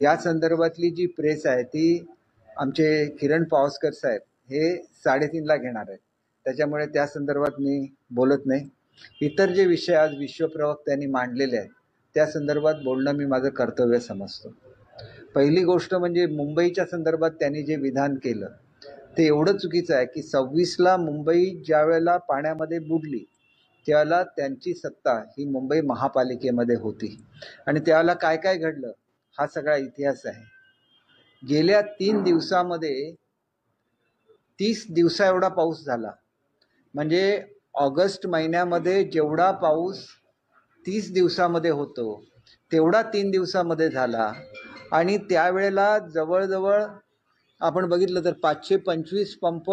या संदर्भातली जी प्रेस आहे ती आमचे किरण पावसकर साहेब हे 3:30ला घेणार आहेत, त्याच्यामुळे त्या संदर्भात मी बोलत नाही. इतर जे विषय आज विश्वप्रवक्त्यांनी मांडलेले आहेत त्या संदर्भात बोलणं मी माझं कर्तव्य समजतो. पहिली गोष्ट म्हणजे मुंबईच्या संदर्भात त्यांनी जे विधान केलं ते एवढं चुकीचं आहे की 26ला मुंबई ज्या वेळेला पाण्यामध्ये बुडली त्यावेळेला त्यांची सत्ता ही मुंबई महापालिकेमध्ये होती आणि त्यावेळेला काय काय घडलं हा सगळा इतिहास आहे. गेल्या 3 दिवसामध्ये 30 दिवसा एवढा पाऊस झाला. म्हणजे ऑगस्ट महिन्यामध्ये जेवढा पाऊस 30 दिवसामध्ये होतो तेवढा 3 दिवसामध्ये झाला. आणि त्यावेळेला जवळजवळ आपण बघितलं तर 525 पंप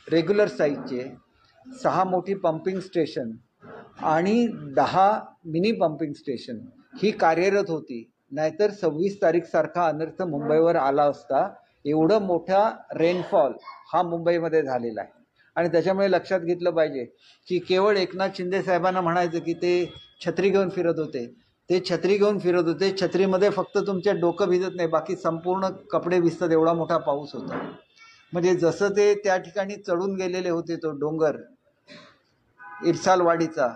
रेग्युलर साईजचे, 6 मोठी पंपिंग स्टेशन आणि 10 मिनी पंपिंग स्टेशन ही कार्यरत होती. नाहीतर 26 तारीख सारखा अनर्थ मुंबईवर आला असता. एवढं मोठा रेनफॉल हा मुंबईमध्ये झालेला आहे. आणि त्याच्यामुळे लक्षात घेतलं पाहिजे की केवळ एकनाथ शिंदे साहेबांना म्हणायचं की ते छत्री घेऊन फिरत होते. ते छत्री घेऊन फिरत होते, छत्रीमध्ये फक्त तुमचे डोकं भिजत नाही, बाकी संपूर्ण कपडे भिजतात एवढा मोठा पाऊस होता. म्हणजे जसं ते त्या ठिकाणी चढून गेलेले होते तो डोंगर इरसालवाडीचा,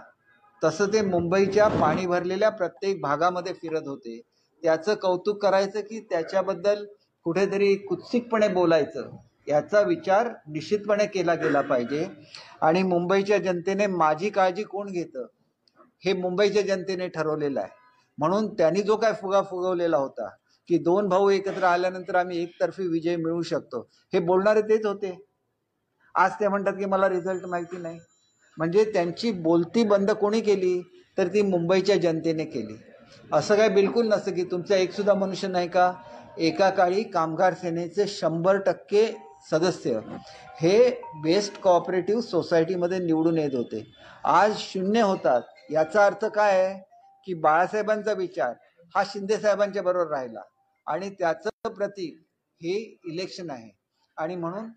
तसं ते मुंबईच्या पाणी भरलेल्या प्रत्येक भागामध्ये फिरत होते. त्याचं कौतुक करायचं की त्याच्याबद्दल कुठेतरी कुत्सितपणे बोलायचं याचा विचार निश्चितपणे केला गेला पाहिजे. आणि मुंबईच्या जनतेने माझी काळजी कोण घेतं हे मुंबईच्या जनतेने ठरवलेलं आहे. म्हणून त्यांनी जो काय फुगा फुगवलेला होता की 2 भाऊ एकत्र आल्यानंतर आम्ही एकतर्फी विजय मिळवू शकतो, हे बोलणारे तेच होते. आज ते म्हणतात की मला रिझल्ट माहिती नाही. म्हणजे त्यांची बोलती बंद कोणी केली तर ती मुंबईच्या जनतेने केली. असं काय बिलकुल नसतं की तुमचा एक सुद्धा मनुष्य नाही का. एका काळी कामगार सेनेचे 100% सदस्य हे बेस्ट कोऑपरेटिव्ह सोसायटीमध्ये निवडून येत होते. आज 0 होतात. याचा अर्थ काय आहे की बाळासाहेबांचा विचार हा शिंदे साहेबांच्या बरोबर राहिला आणि त्याचं प्रतीक हे इलेक्शन आहे. आणि म्हणून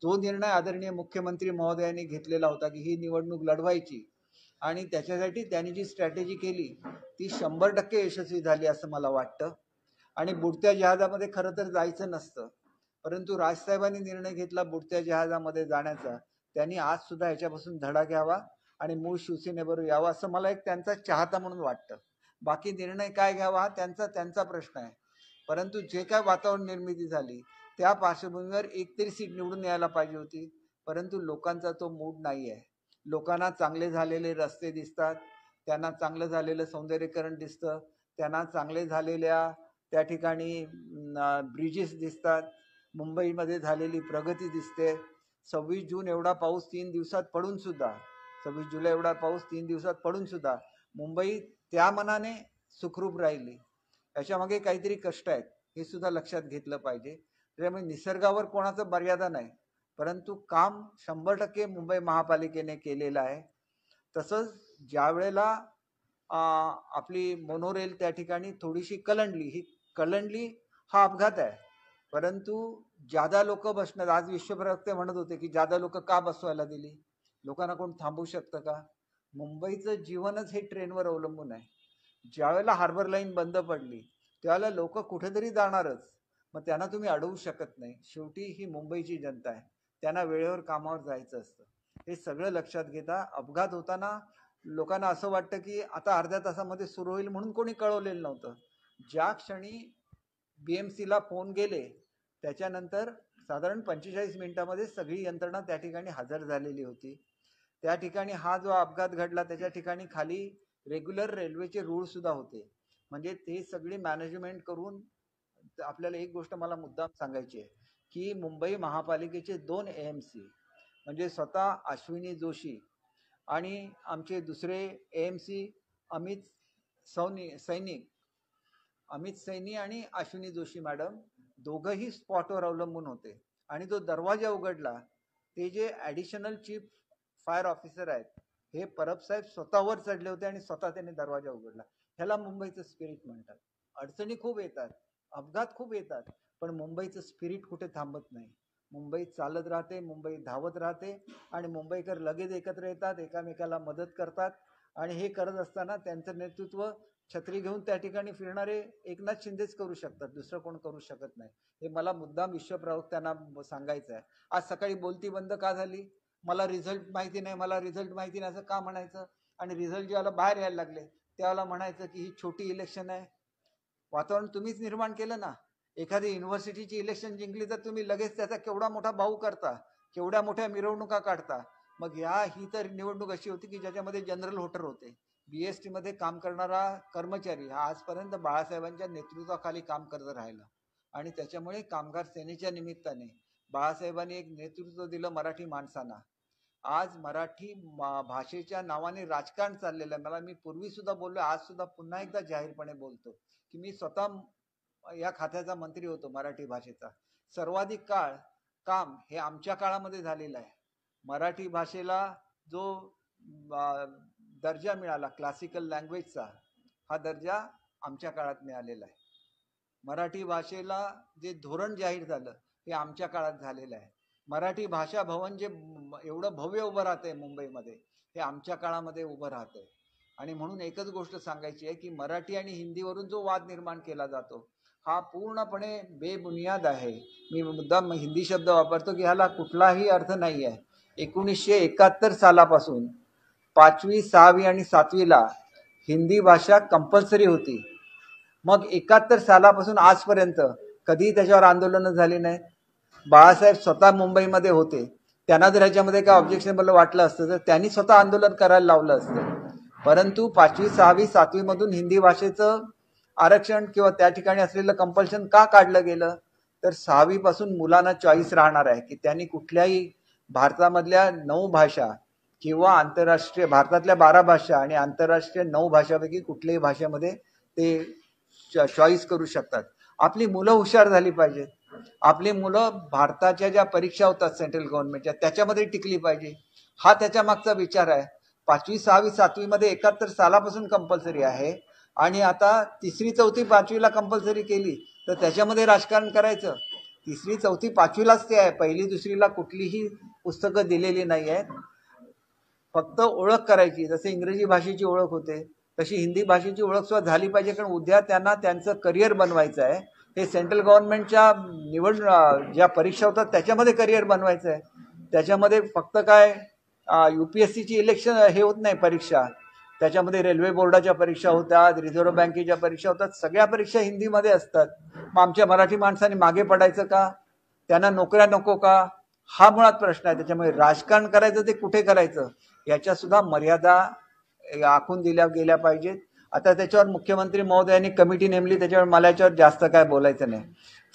जो निर्णय आदरणीय मुख्यमंत्री महोदयांनी घेतलेला होता की ही निवडणूक लढवायची आणि त्याच्यासाठी त्यांनी जी स्ट्रॅटेजी केली ती 100% यशस्वी झाली असं मला वाटतं. आणि बुडत्या जहाजामध्ये खरं तर जायचं नसतं, परंतु राजसाहेबांनी निर्णय घेतला बुडत्या जहाजामध्ये जाण्याचा. त्यांनी आज सुद्धा ह्याच्यापासून धडा घ्यावा आणि मूळ शिवसेनेबरोबर यावा असं मला एक त्यांचा चाहता म्हणून वाटतं. बाकी निर्णय काय घ्यावा त्यांचा प्रश्न आहे. परंतु जे काय वातावरण निर्मिती झाली त्या पार्श्वभूमीवर एकतरी सीट निवडून यायला पाहिजे होती. परंतु लोकांचा तो मूड नाही आहे. लोकांना चांगले झालेले रस्ते दिसतात, त्यांना चांगलं झालेलं सौंदर्यीकरण दिसतं, त्यांना चांगले झालेल्या त्या ठिकाणी ब्रिजेस दिसतात, मुंबईमध्ये झालेली प्रगती दिसते. 26 जून एवढा पाऊस 3 दिवसात पडून सुद्धा, 26 जुलै एवढा पाऊस 3 दिवसात पडून सुद्धा मुंबई त्या मनाने सुखरूप राहिली. याच्यामागे काहीतरी कष्ट आहेत हे सुद्धा लक्षात घेतलं पाहिजे. त्यामुळे निसर्गावर कोणाचं मर्यादा नाही, परंतु काम 100% मुंबई महापालिकेने केलेलं आहे. तसंच ज्या वेळेला आपली मोनोरेल त्या ठिकाणी थोडीशी कलंडली, ही कलंडली हा अपघात आहे. परंतु ज्यादा लोक बसणार, आज विश्वप्रवक्ते म्हणत होते की ज्यादा लोक का बसवायला दिली, लोकांना कोण थांबवू शकतं का. मुंबईचं जीवनच हे ट्रेनवर अवलंबून आहे. ज्यावेळेला हार्बर लाईन बंद पडली त्यावेळेला लोक कुठेतरी जाणारच, मग त्यांना तुम्ही अडवू शकत नाही. शेवटी ही मुंबईची जनता आहे, त्यांना वेळेवर कामावर जायचं असतं. हे सगळं लक्षात घेता अपघात होताना लोकांना असं वाटतं की आता अर्ध्या तासामध्ये सुरू होईल म्हणून कोणी कळवलेलं नव्हतं. ज्या क्षणी BMCला फोन गेले त्याच्यानंतर साधारण 45 मिनिटांमध्ये सगळी यंत्रणा त्या ठिकाणी हजर झालेली होती. त्या ठिकाणी हा जो अपघात घडला त्याच्या ठिकाणी खाली रेग्युलर रेल्वेचे रूळ सुद्धा होते. म्हणजे ते सगळी मॅनेजमेंट करून आपल्याला एक गोष्ट मला मुद्दाम सांगायची आहे की मुंबई महापालिकेचे 2 AMC म्हणजे स्वतः अश्विनी जोशी आणि आमचे दुसरे AMC अमित सैनी आणि अश्विनी जोशी मॅडम दोघंही स्पॉटवर अवलंबून होते. आणि तो दरवाजा उघडला ते जे ॲडिशनल चीफ फायर ऑफिसर आहेत हे परब साहेब स्वतःवर चढले होते आणि स्वतः त्यांनी दरवाजा उघडला. ह्याला मुंबईचं स्पिरिट म्हणतात. अडचणी खूप येतात, अपघात खूप येतात, पण मुंबईचं स्पिरिट कुठे थांबत नाही. मुंबई चालत राहते, मुंबई धावत राहते आणि मुंबईकर लगेच एकत्र येतात, एकामेकाला मदत करतात आणि हे करत असताना त्यांचं नेतृत्व छत्री घेऊन त्या ठिकाणी फिरणारे एकनाथ शिंदेच करू शकतात, दुसरं कोण करू शकत नाही. हे मला मुद्दाम विश्व प्रवक्त्यांना सांगायचं आहे. आज सकाळी बोलती बंद का झाली? मला रिझल्ट माहिती नाही, मला रिझल्ट माहिती नाही असं का म्हणायचं? आणि रिझल्ट ज्याला बाहेर यायला लागले त्याला म्हणायचं की ही छोटी इलेक्शन आहे. वातावरण तुम्हीच निर्माण केलं ना. एखादी युनिव्हर्सिटीची इलेक्शन जिंकली तर तुम्ही लगेच त्याचा केवढा मोठा भाऊ करता, केवढ्या मोठ्या मिरवणुका काढता. मग ही तर निवडणूक अशी होती की ज्याच्यामध्ये जनरल व्होटर होते. बीएसटी मध्ये काम करणारा कर्मचारी हा आजपर्यंत बाळासाहेबांच्या नेतृत्वाखाली काम करत राहिला आणि त्याच्यामुळे कामगार सेनेच्या निमित्ताने बाळासाहेबांनी एक नेतृत्व दिलं मराठी माणसांना. आज मराठी भाषेच्या नावाने राजकारण चाललेलं आहे. मला मी पूर्वी सुद्धा बोललो, आज सुद्धा पुन्हा एकदा जाहीरपणे बोलतो की मी स्वतः या खात्याचा मंत्री होतो मराठी भाषेचा. सर्वाधिक काळ काम हे आमच्या काळामध्ये झालेलं आहे. मराठी भाषेला जो दर्जा मिळाला क्लासिकल लँग्वेजचा, हा दर्जा आमच्या काळात मिळालेला आहे. मराठी भाषेला जे धोरण जाहीर झालं हे आमच्या काळात झालेलं आहे. मराठी भाषा भवन जे एवढं भव्य उभं राहतंय मुंबईमध्ये, हे आमच्या काळामध्ये उभं राहतंय. आणि म्हणून एकच गोष्ट सांगायची आहे की मराठी आणि हिंदीवरून जो वाद निर्माण केला जातो हा पूर्णपणे बेबुनियाद आहे. मी मुद्दाम हिंदी शब्द वापरतो की ह्याला कुठलाही अर्थ नाही आहे. 1971 सालापासून 5वी, 6वी आणि 7वीला हिंदी भाषा कंपल्सरी होती. मग 71 सालापासून आजपर्यंत कधी त्याच्यावर आंदोलनं झाली नाहीत. बाळासाहेब स्वतः मुंबईमध्ये होते, त्यांना जर ह्याच्यामध्ये काय ऑब्जेक्शनेबल वाटलं असतं तर त्यांनी स्वतः आंदोलन करायला लावलं असतं. परंतु 5वी, 6वी, 7वी मधून हिंदी भाषेचं आरक्षण किंवा त्या ठिकाणी असलेलं कंपल्शन का काढलं गेलं? तर 6वी पासून मुलांना चॉईस राहणार आहे की त्यांनी कुठल्याही भारतामधल्या 9 भाषा किंवा आंतरराष्ट्रीय भारतातल्या 12 भाषा आणि आंतरराष्ट्रीय 9 भाषापैकी कुठल्याही भाषेमध्ये ते चॉईस करू शकतात. आपली मुलं हुशार झाली पाहिजेत. आपली मुलं भारताच्या ज्या परीक्षा होतात सेंट्रल गव्हर्नमेंटच्या त्याच्यामध्ये टिकली पाहिजे, हा त्याच्या मागचा विचार आहे. 5वी, 6वी, 7वी मध्ये 71 सालापासून कंपल्सरी आहे आणि आता 3री, 4थी, 5वीला कंपल्सरी केली तर त्याच्यामध्ये राजकारण करायचं. 3री, 4थी, 5वीलाच ते आहे, 1ली, 2रीला कुठलीही पुस्तकं दिलेली नाही आहेत. फक्त ओळख करायची. जसे इंग्रजी भाषेची ओळख होते तशी हिंदी भाषेची ओळख सुद्धा झाली पाहिजे, कारण उद्या त्यांना त्यांचं करिअर बनवायचं आहे. हे सेंट्रल गव्हर्नमेंटच्या ज्या परीक्षा होतात त्याच्यामध्ये करिअर बनवायचं आहे. त्याच्यामध्ये फक्त काय UPSCची इलेक्शन हे होत नाही परीक्षा, त्याच्यामध्ये रेल्वे बोर्डाच्या परीक्षा होतात, रिझर्व्ह बँकेच्या परीक्षा होतात, सगळ्या परीक्षा हिंदीमध्ये असतात. मग आमच्या मराठी माणसांनी मागे पडायचं का? त्यांना नोकऱ्या नको का? हा मुळात प्रश्न आहे. त्याच्यामुळे राजकारण करायचं ते कुठे करायचं याच्या सुद्धा मर्यादा आखून दिल्या गेल्या पाहिजेत. आता त्याच्यावर मुख्यमंत्री महोदयांनी कमिटी नेमली, त्याच्यावर मला याच्यावर जास्त काय बोलायचं नाही.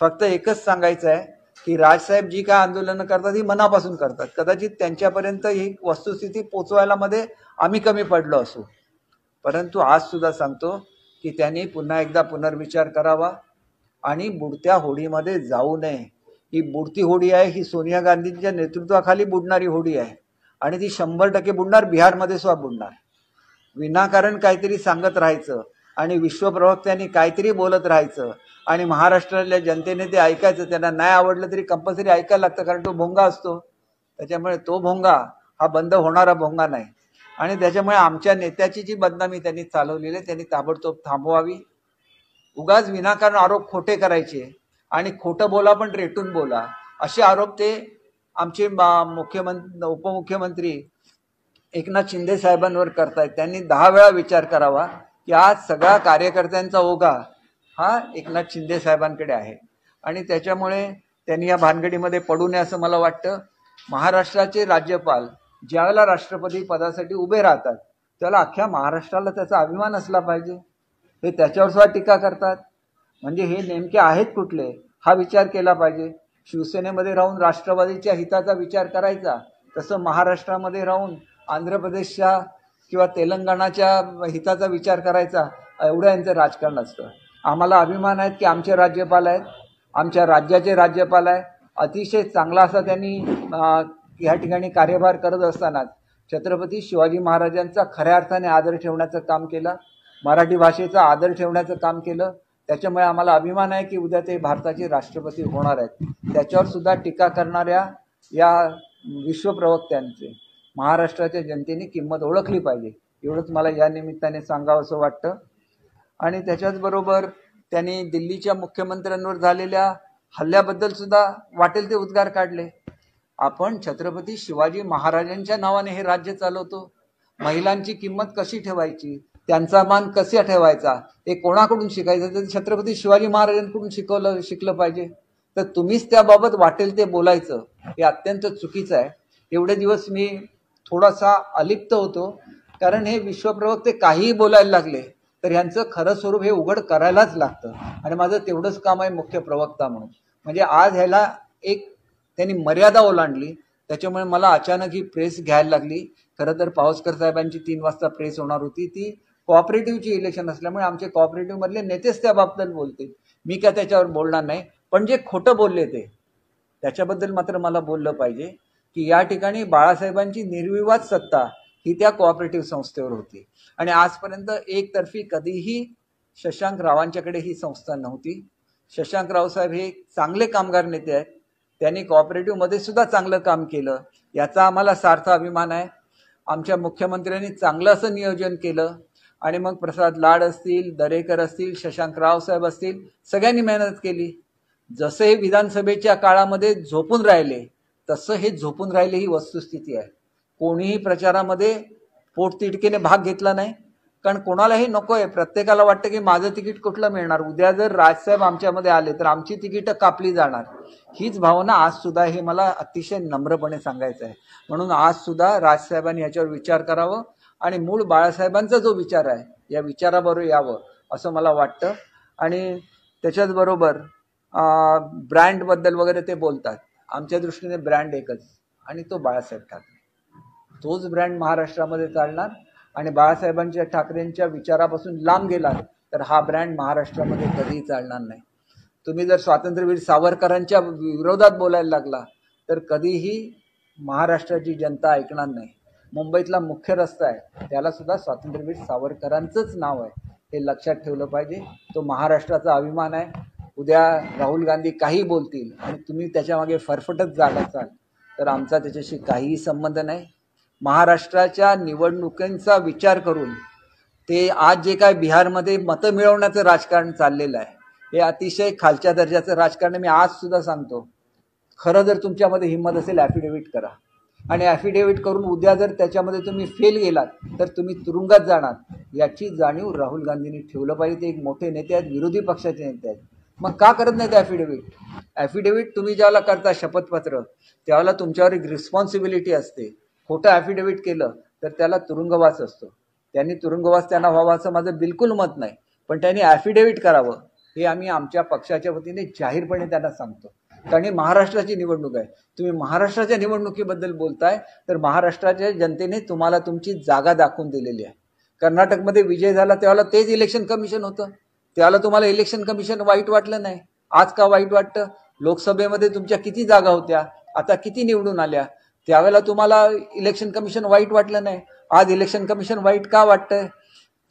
फक्त एकच सांगायचं आहे की राजसाहेब जी काय आंदोलनं करतात ही मनापासून करतात. कदाचित त्यांच्यापर्यंत ही वस्तुस्थिती पोचवायला मध्ये आम्ही कमी पडलो असू, परंतु आज सुद्धा सांगतो की त्यांनी पुन्हा एकदा पुनर्विचार करावा आणि बुडत्या होडीमध्ये जाऊ नये. ही बुडती होडी आहे, ही सोनिया गांधींच्या नेतृत्वाखाली बुडणारी होडी आहे आणि ती 100% बुडणार. बिहारमध्ये सुद्धा बुडणार. विनाकारण काहीतरी सांगत राहायचं आणि विश्वप्रवक्त्यांनी काहीतरी बोलत राहायचं आणि महाराष्ट्रातल्या जनतेने ते ऐकायचं. त्यांना नाही आवडलं तरी कंपल्सरी ऐकायला लागतं, कारण तो भोंगा असतो. त्याच्यामुळे तो भोंगा हा बंद होणारा भोंगा नाही. आणि त्याच्यामुळे आमच्या नेत्याची जी बदनामी त्यांनी चालवलेली आहे त्यांनी ताबडतोब थांबवावी. उगाच विनाकारण आरोप खोटे करायचे आणि खोटं बोला पण रेटून बोला, असे आरोप ते आमचे उपमुख्यमंत्री एकनाथ शिंदे साहेबांवर करतायत. त्यांनी 10 वेळा विचार करावा की आज सगळा कार्यकर्त्यांचा ओघा हा एकनाथ शिंदे साहेबांकडे आहे आणि त्याच्यामुळे त्यांनी या भानगडीमध्ये पडू नये असं मला वाटतं. महाराष्ट्राचे राज्यपाल ज्यावेळेला राष्ट्रपती पदासाठी उभे राहतात त्याला अख्ख्या महाराष्ट्राला त्याचा अभिमान असला पाहिजे. हे त्याच्यावर सुद्धा टीका करतात, म्हणजे हे नेमके आहेत कुठले हा विचार केला पाहिजे. शिवसेनेमध्ये राहून राष्ट्रवादीच्या हिताचा विचार करायचा, तसं महाराष्ट्रामध्ये राहून आंध्र प्रदेशच्या किंवा तेलंगणाच्या हिताचा विचार करायचा, एवढं यांचं राजकारण असतं. आम्हाला अभिमान आहे की आमचे राज्यपाल आहेत, आमच्या राज्याचे राज्यपाल आहे. अतिशय चांगला असा त्यांनी या ठिकाणी कार्यभार करत असताना छत्रपती शिवाजी महाराजांचा खऱ्या अर्थाने आदर ठेवण्याचं काम केलं, मराठी भाषेचा आदर ठेवण्याचं काम केलं. त्याच्यामुळे आम्हाला अभिमान आहे की उद्या ते भारताचे राष्ट्रपती होणार आहेत. त्याच्यावर सुद्धा टीका करणाऱ्या या विश्वप्रवक्त्यांचे महाराष्ट्राच्या जनतेने किंमत ओळखली पाहिजे. एवढंच मला या निमित्ताने सांगावंसं वाटतं. आणि त्याच्याचबरोबर त्यांनी दिल्लीच्या मुख्यमंत्र्यांवर झालेल्या हल्ल्याबद्दल सुद्धा वाटेल ते उद्गार काढले. आपण छत्रपती शिवाजी महाराजांच्या नावाने हे राज्य चालवतो. महिलांची किंमत कशी ठेवायची, त्यांचा मान कसा ठेवायचा, हे कोणाकडून शिकायचं, तर छत्रपती शिवाजी महाराजांकडून शिकलं पाहिजे. तर तुम्हीच त्याबाबत वाटेल ते बोलायचं हे अत्यंत चुकीचं आहे. एवढे दिवस मी थोडासा अलिप्त होतो, कारण हे विश्वप्रवक्ते काहीही बोलायला लागले तर ह्यांचं खरं स्वरूप हे उघड करायलाच लागतं. आणि माझं तेवढंच काम आहे मुख्य प्रवक्ता म्हणून. म्हणजे आज ह्याला एक त्यांनी मर्यादा ओलांडली, त्याच्यामुळे मला अचानक ही प्रेस घ्यायला लागली. खरं तर पावसकर साहेबांची 3 वाजता प्रेस होणार होती, ती कोऑपरेटिव्हची इलेक्शन असल्यामुळे आमचे कोऑपरेटिव्ह मधले नेतेच त्याबाबत बोलतील, मी काय त्याच्यावर बोलणार नाही. पण जे खोटं बोलले ते त्याच्याबद्दल मात्र मला बोललं पाहिजे की या ठिकाणी बाळासाहेबांची निर्विवाद सत्ता ही त्या कोऑपरेटिव्ह संस्थेवर होती. आणि आजपर्यंत एकतर्फी कधीही शशांक रावांच्याकडे ही संस्था नव्हती. शशांकराव साहेब हे चांगले कामगार नेते आहेत, त्यांनी कोऑपरेटिव्ह मध्ये सुद्धा चांगलं काम केलं, याचा आम्हाला सार्थ अभिमान आहे. आमच्या मुख्यमंत्र्यांनी चांगलं असं नियोजन केलं आणि मग प्रसाद लाड असतील, दरेकर असतील, शशांकराव साहेब असतील, सगळ्यांनी मेहनत केली. जसे हे विधानसभेच्या काळामध्ये झोपून राहिले तसं हे झोपून राहिले ही वस्तुस्थिती आहे. कोणीही प्रचारामध्ये पोटतिडकीने भाग घेतला नाही, कारण कोणालाही नको आहे. प्रत्येकाला वाटतं की माझं तिकीट कुठलं मिळणार, उद्या जर राजसाहेब आमच्यामध्ये आले तर आमची तिकीटं कापली जाणार. हीच भावना आज सुद्धा, हे मला अतिशय नम्रपणे सांगायचं आहे. म्हणून आज सुद्धा राजसाहेबांनी याच्यावर विचार करावं आणि मूळ बाळासाहेबांचा जो विचार आहे या विचाराबरोबर यावं असं मला वाटतं. आणि त्याच्याच बरोबर ब्रँडबद्दल वगैरे ते बोलतात. आमच्या दृष्टीने ब्रँड एकच आणि तो बाळासाहेब ठाकरे. तोच ब्रँड महाराष्ट्रामध्ये चालणार. आणि बाळासाहेबांच्या ठाकरेंच्या विचारापासून लांब गेला तर हा ब्रँड महाराष्ट्रामध्ये कधीही चालणार नाही. तुम्ही जर स्वातंत्र्यवीर सावरकरांच्या विरोधात बोलायला लागला तर कधीही महाराष्ट्राची जनता ऐकणार नाही. मुंबईतला मुख्य रस्ता आहे त्याला सुद्धा स्वातंत्र्यवीर सावरकरांचंच नाव आहे, हे लक्षात ठेवलं पाहिजे. तो महाराष्ट्राचा अभिमान आहे. उद्या राहुल गांधी काही बोलतील आणि तुम्ही त्याच्यामागे फरफटत जाल असाल तर आमचा त्याच्याशी काहीही संबंध नाही. महाराष्ट्राच्या निवडणुकांचा विचार करून ते आज जे काय बिहारमध्ये मतं मिळवण्याचं राजकारण चाललेलं आहे हे अतिशय खालच्या दर्जाचं राजकारण. मी आज सुद्धा सांगतो, खरं जर तुमच्यामध्ये हिंमत असेल ॲफिडेव्हिट करा आणि ॲफिडेव्हिट करून उद्या जर त्याच्यामध्ये तुम्ही फेल गेलात तर तुम्ही तुरुंगात जाणार, याची जाणीव राहुल गांधींनी ठेवलं पाहिजे. ते एक मोठे नेते आहेत, विरोधी पक्षाचे नेते आहेत. मग का करत नाहीत ॲफिडेव्हिट? ॲफिडेव्हिट तुम्ही ज्यावेळेला करता शपथपत्र त्यावेळेला तुमच्यावर एक रिस्पॉन्सिबिलिटी असते. खोटं ॲफिडेव्हिट केलं तर त्याला तुरुंगवास असतो. त्यांनी तुरुंगवास त्यांना व्हावा असं माझं बिलकुल मत नाही, पण त्यांनी ॲफिडेव्हिट करावं हे आम्ही आमच्या पक्षाच्या वतीने जाहीरपणे त्यांना सांगतो. कारण ही महाराष्ट्राची निवडणूक आहे. तुम्ही महाराष्ट्राच्या निवडणुकीबद्दल बोलताय तर महाराष्ट्राच्या जनतेने तुम्हाला तुमची जागा दाखवून दिलेली आहे. कर्नाटकमध्ये विजय झाला त्यावेळेला तेच इलेक्शन कमिशन होतं, त्यावेळेला तुम्हाला इलेक्शन कमिशन वाईट वाटलं नाही. आज का वाईट वाटतं? लोकसभेमध्ये तुमच्या किती जागा होत्या, आता किती निवडून आल्या, त्यावेळेला तुम्हाला इलेक्शन कमिशन वाईट वाटलं नाही. आज इलेक्शन कमिशन वाईट का वाटतंय?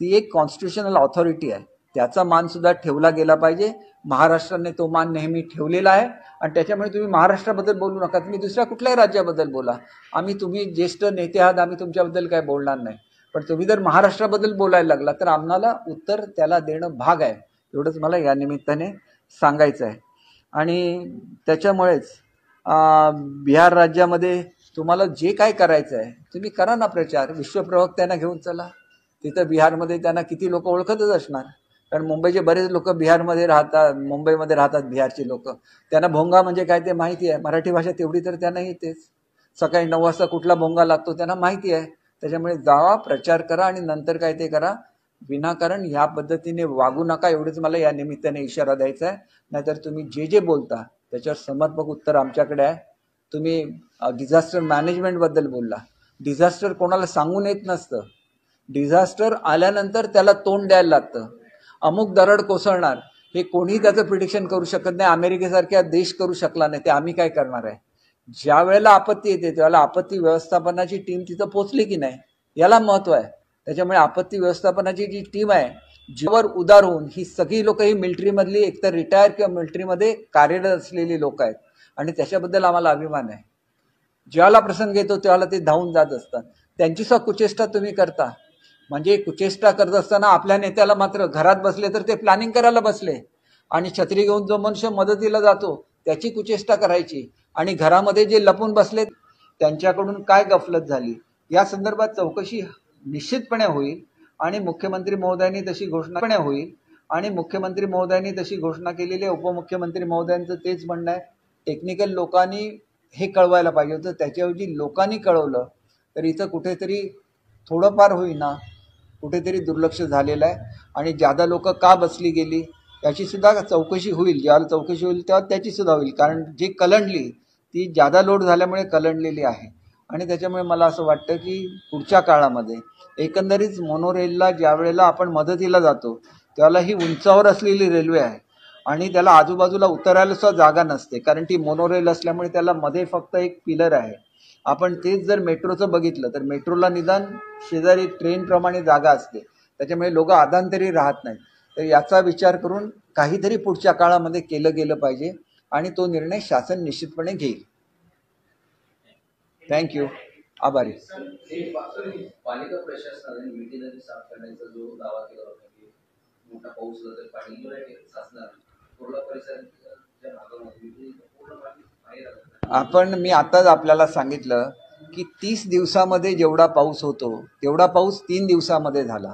ती एक कॉन्स्टिट्युशनल ऑथॉरिटी आहे, त्याचा मान सुद्धा ठेवला गेला पाहिजे. महाराष्ट्राने तो मान नेहमी ठेवलेला आहे आणि त्याच्यामुळे तुम्ही महाराष्ट्राबद्दल बोलू नका, तुम्ही दुसऱ्या कुठल्याही राज्याबद्दल बोला. तुम्ही ज्येष्ठ नेते आहात, आम्ही तुमच्याबद्दल काय बोलणार नाही. पण तुम्ही जर महाराष्ट्राबद्दल बोलायला लागला तर आम्हाला उत्तर त्याला देणं भाग आहे. एवढंच मला या निमित्ताने सांगायचं आहे. आणि त्याच्यामुळेच बिहार राज्यामध्ये तुम्हाला जे काय करायचं आहे तुम्ही करा ना प्रचार. विश्वप्रवक्त्यांना घेऊन चला. तिथं बिहारमध्ये त्यांना किती लोक ओळखतच असणार, कारण मुंबईचे बरेच लोक बिहारमध्ये राहतात, मुंबईमध्ये राहतात बिहारची लोक. त्यांना भोंगा म्हणजे काय ते माहिती आहे. मराठी भाषा तेवढी तर त्यांना येतेच. सकाळी 9 वाजता कुठला भोंगा लागतो त्यांना माहिती आहे. त्याच्यामुळे जावा, प्रचार करा आणि नंतर काय ते करा. विनाकारण ह्या पद्धतीने वागू नका, एवढंच मला या निमित्ताने इशारा द्यायचा आहे. नाहीतर तुम्ही जे जे बोलता त्याच्यावर समर्पक उत्तर आमच्याकडे आहे. तुम्ही डिझास्टर मॅनेजमेंटबद्दल बोलला. डिझास्टर कोणाला सांगून येत नसतं. डिझास्टर आल्यानंतर त्याला तोंड द्यायला लागतं. अमुक दरड कोसळणार हे कोणीही त्याचं प्रिडिक्शन करू शकत नाही. अमेरिकेसारख्या देश करू शकला नाही, ते आम्ही काय करणार आहे. ज्या वेळेला आपत्ती येते त्यावेळेला आपत्ती व्यवस्थापनाची टीम तिथं पोहोचली की नाही याला महत्व आहे. त्याच्यामुळे आपत्ती व्यवस्थापनाची जी टीम आहे ज्यावर उदार होऊन ही सगळी लोक ही मिलिटरीमधली एकतर रिटायर किंवा मिलिटरीमध्ये कार्यरत असलेली लोक आहेत आणि त्याच्याबद्दल आम्हाला अभिमान आहे. ज्याला प्रसंग येतो त्यावेळेला ते धावून जात असतात. त्यांची सुद्धा कुचेष्टा तुम्ही करता. म्हणजे कुचेष्टा करत असताना आपल्या नेत्याला मात्र घरात बसले तर ते प्लॅनिंग करायला बसले आणि छत्री घेऊन जो मनुष्य मदतीला जातो त्याची कुचेष्टा करायची आणि घरामध्ये जे लपून बसले त्यांच्याकडून काय गफलत झाली या संदर्भात चौकशी निश्चितपणे होईल आणि मुख्यमंत्री महोदयांनी तशी घोषणा होईल आणि मुख्यमंत्री महोदयांनी तशी घोषणा केलेली आहे. उपमुख्यमंत्री महोदयांचं तेच म्हणणं आहे टेक्निकल लोकांनी हे कळवायला पाहिजे होतं, त्याच्याऐवजी लोकांनी कळवलं तर इथं कुठेतरी थोडंफार होईना कुठेतरी दुर्लक्ष झालेलं आहे आणि ज्यादा लोक का बसली गेली याची सुद्धा चौकशी होईल. ज्यावेळेला चौकशी होईल तेव्हा त्याची सुद्धा होईल, कारण जी कलंडली ती ज्यादा लोड झाल्यामुळे कलंडलेली आहे आणि त्याच्यामुळे मला असं वाटतं की पुढच्या काळामध्ये एकंदरीत मोनोरेलला ज्या वेळेला आपण मदतीला जातो त्याला ही उंचावर असलेली रेल्वे आहे आणि त्याला आजूबाजूला उतरायला सुद्धा जागा नसते, कारण ती मोनोरेल असल्यामुळे त्याला मध्ये फक्त एक पिलर आहे. आपण तेच जर मेट्रोचं बघितलं तर मेट्रोला निदान शेजारी ट्रेनप्रमाणे जागा असते, त्याच्यामुळे लोक आदांतरी राहत नाहीत. तर याचा विचार करून काहीतरी पुढच्या काळामध्ये केलं गेलं पाहिजे आणि तो निर्णय शासन निश्चितपणे घेईल. थँक्यू. आभारी. पालिका प्रशासनाने मिठी नदी साफ करण्याचा जो दावा केला होता की मोठा पाऊस झाला तर पाणी साचणार कोरडा परिसराच्या भागामध्ये पूर्ण पाणी बाहेर आलं. मी आताच आपल्याला सांगितलं की 30 दिवसामध्ये जेवढा पाऊस होतो तेवढा पाऊस 3 दिवसामध्ये झाला.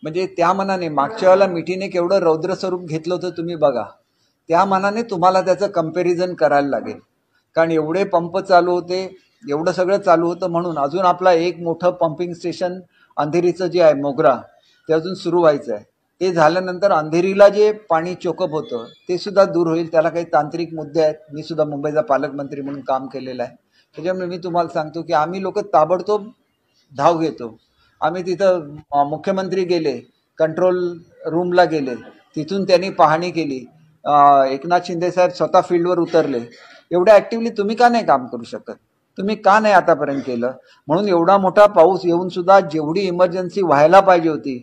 म्हणजे त्या मनाने मागच्या वेळेला मिठीने केवढं रौद्र स्वरूप घेतलं होतं तुम्ही बघा, त्या मनाने तुम्हाला त्याचं कंपॅरिझन करायला लागेल, कारण एवढे पंप चालू होते एवढं सगळं चालू होतं म्हणून अजून आपला एक मोठं पंपिंग स्टेशन अंधेरीचं जे आहे मोगरा ते अजून सुरू व्हायचं आहे. ते झाल्यानंतर अंधेरीला जे पाणी चोकअप होतं ते सुद्धा दूर होईल. त्याला काही तांत्रिक मुद्दे आहेत. मी सुद्धा मुंबईचा पालकमंत्री म्हणून काम केलेलं आहे, त्याच्यामुळे मी तुम्हाला सांगतो की आम्ही लोक ताबडतोब धाव घेतो. आम्ही तिथं मुख्यमंत्री गेले, कंट्रोल रूमला गेले, तिथून त्यांनी पाहणी केली. एकनाथ शिंदे साहेब स्वतः फील्डवर उतरले. एवढ्या ॲक्टिव्हली तुम्ही का नाही काम करू शकत? तुम्ही का नाही आतापर्यंत केलं? म्हणून एवढा मोठा पाऊस येऊन सुद्धा जेवढी इमर्जन्सी व्हायला पाहिजे होती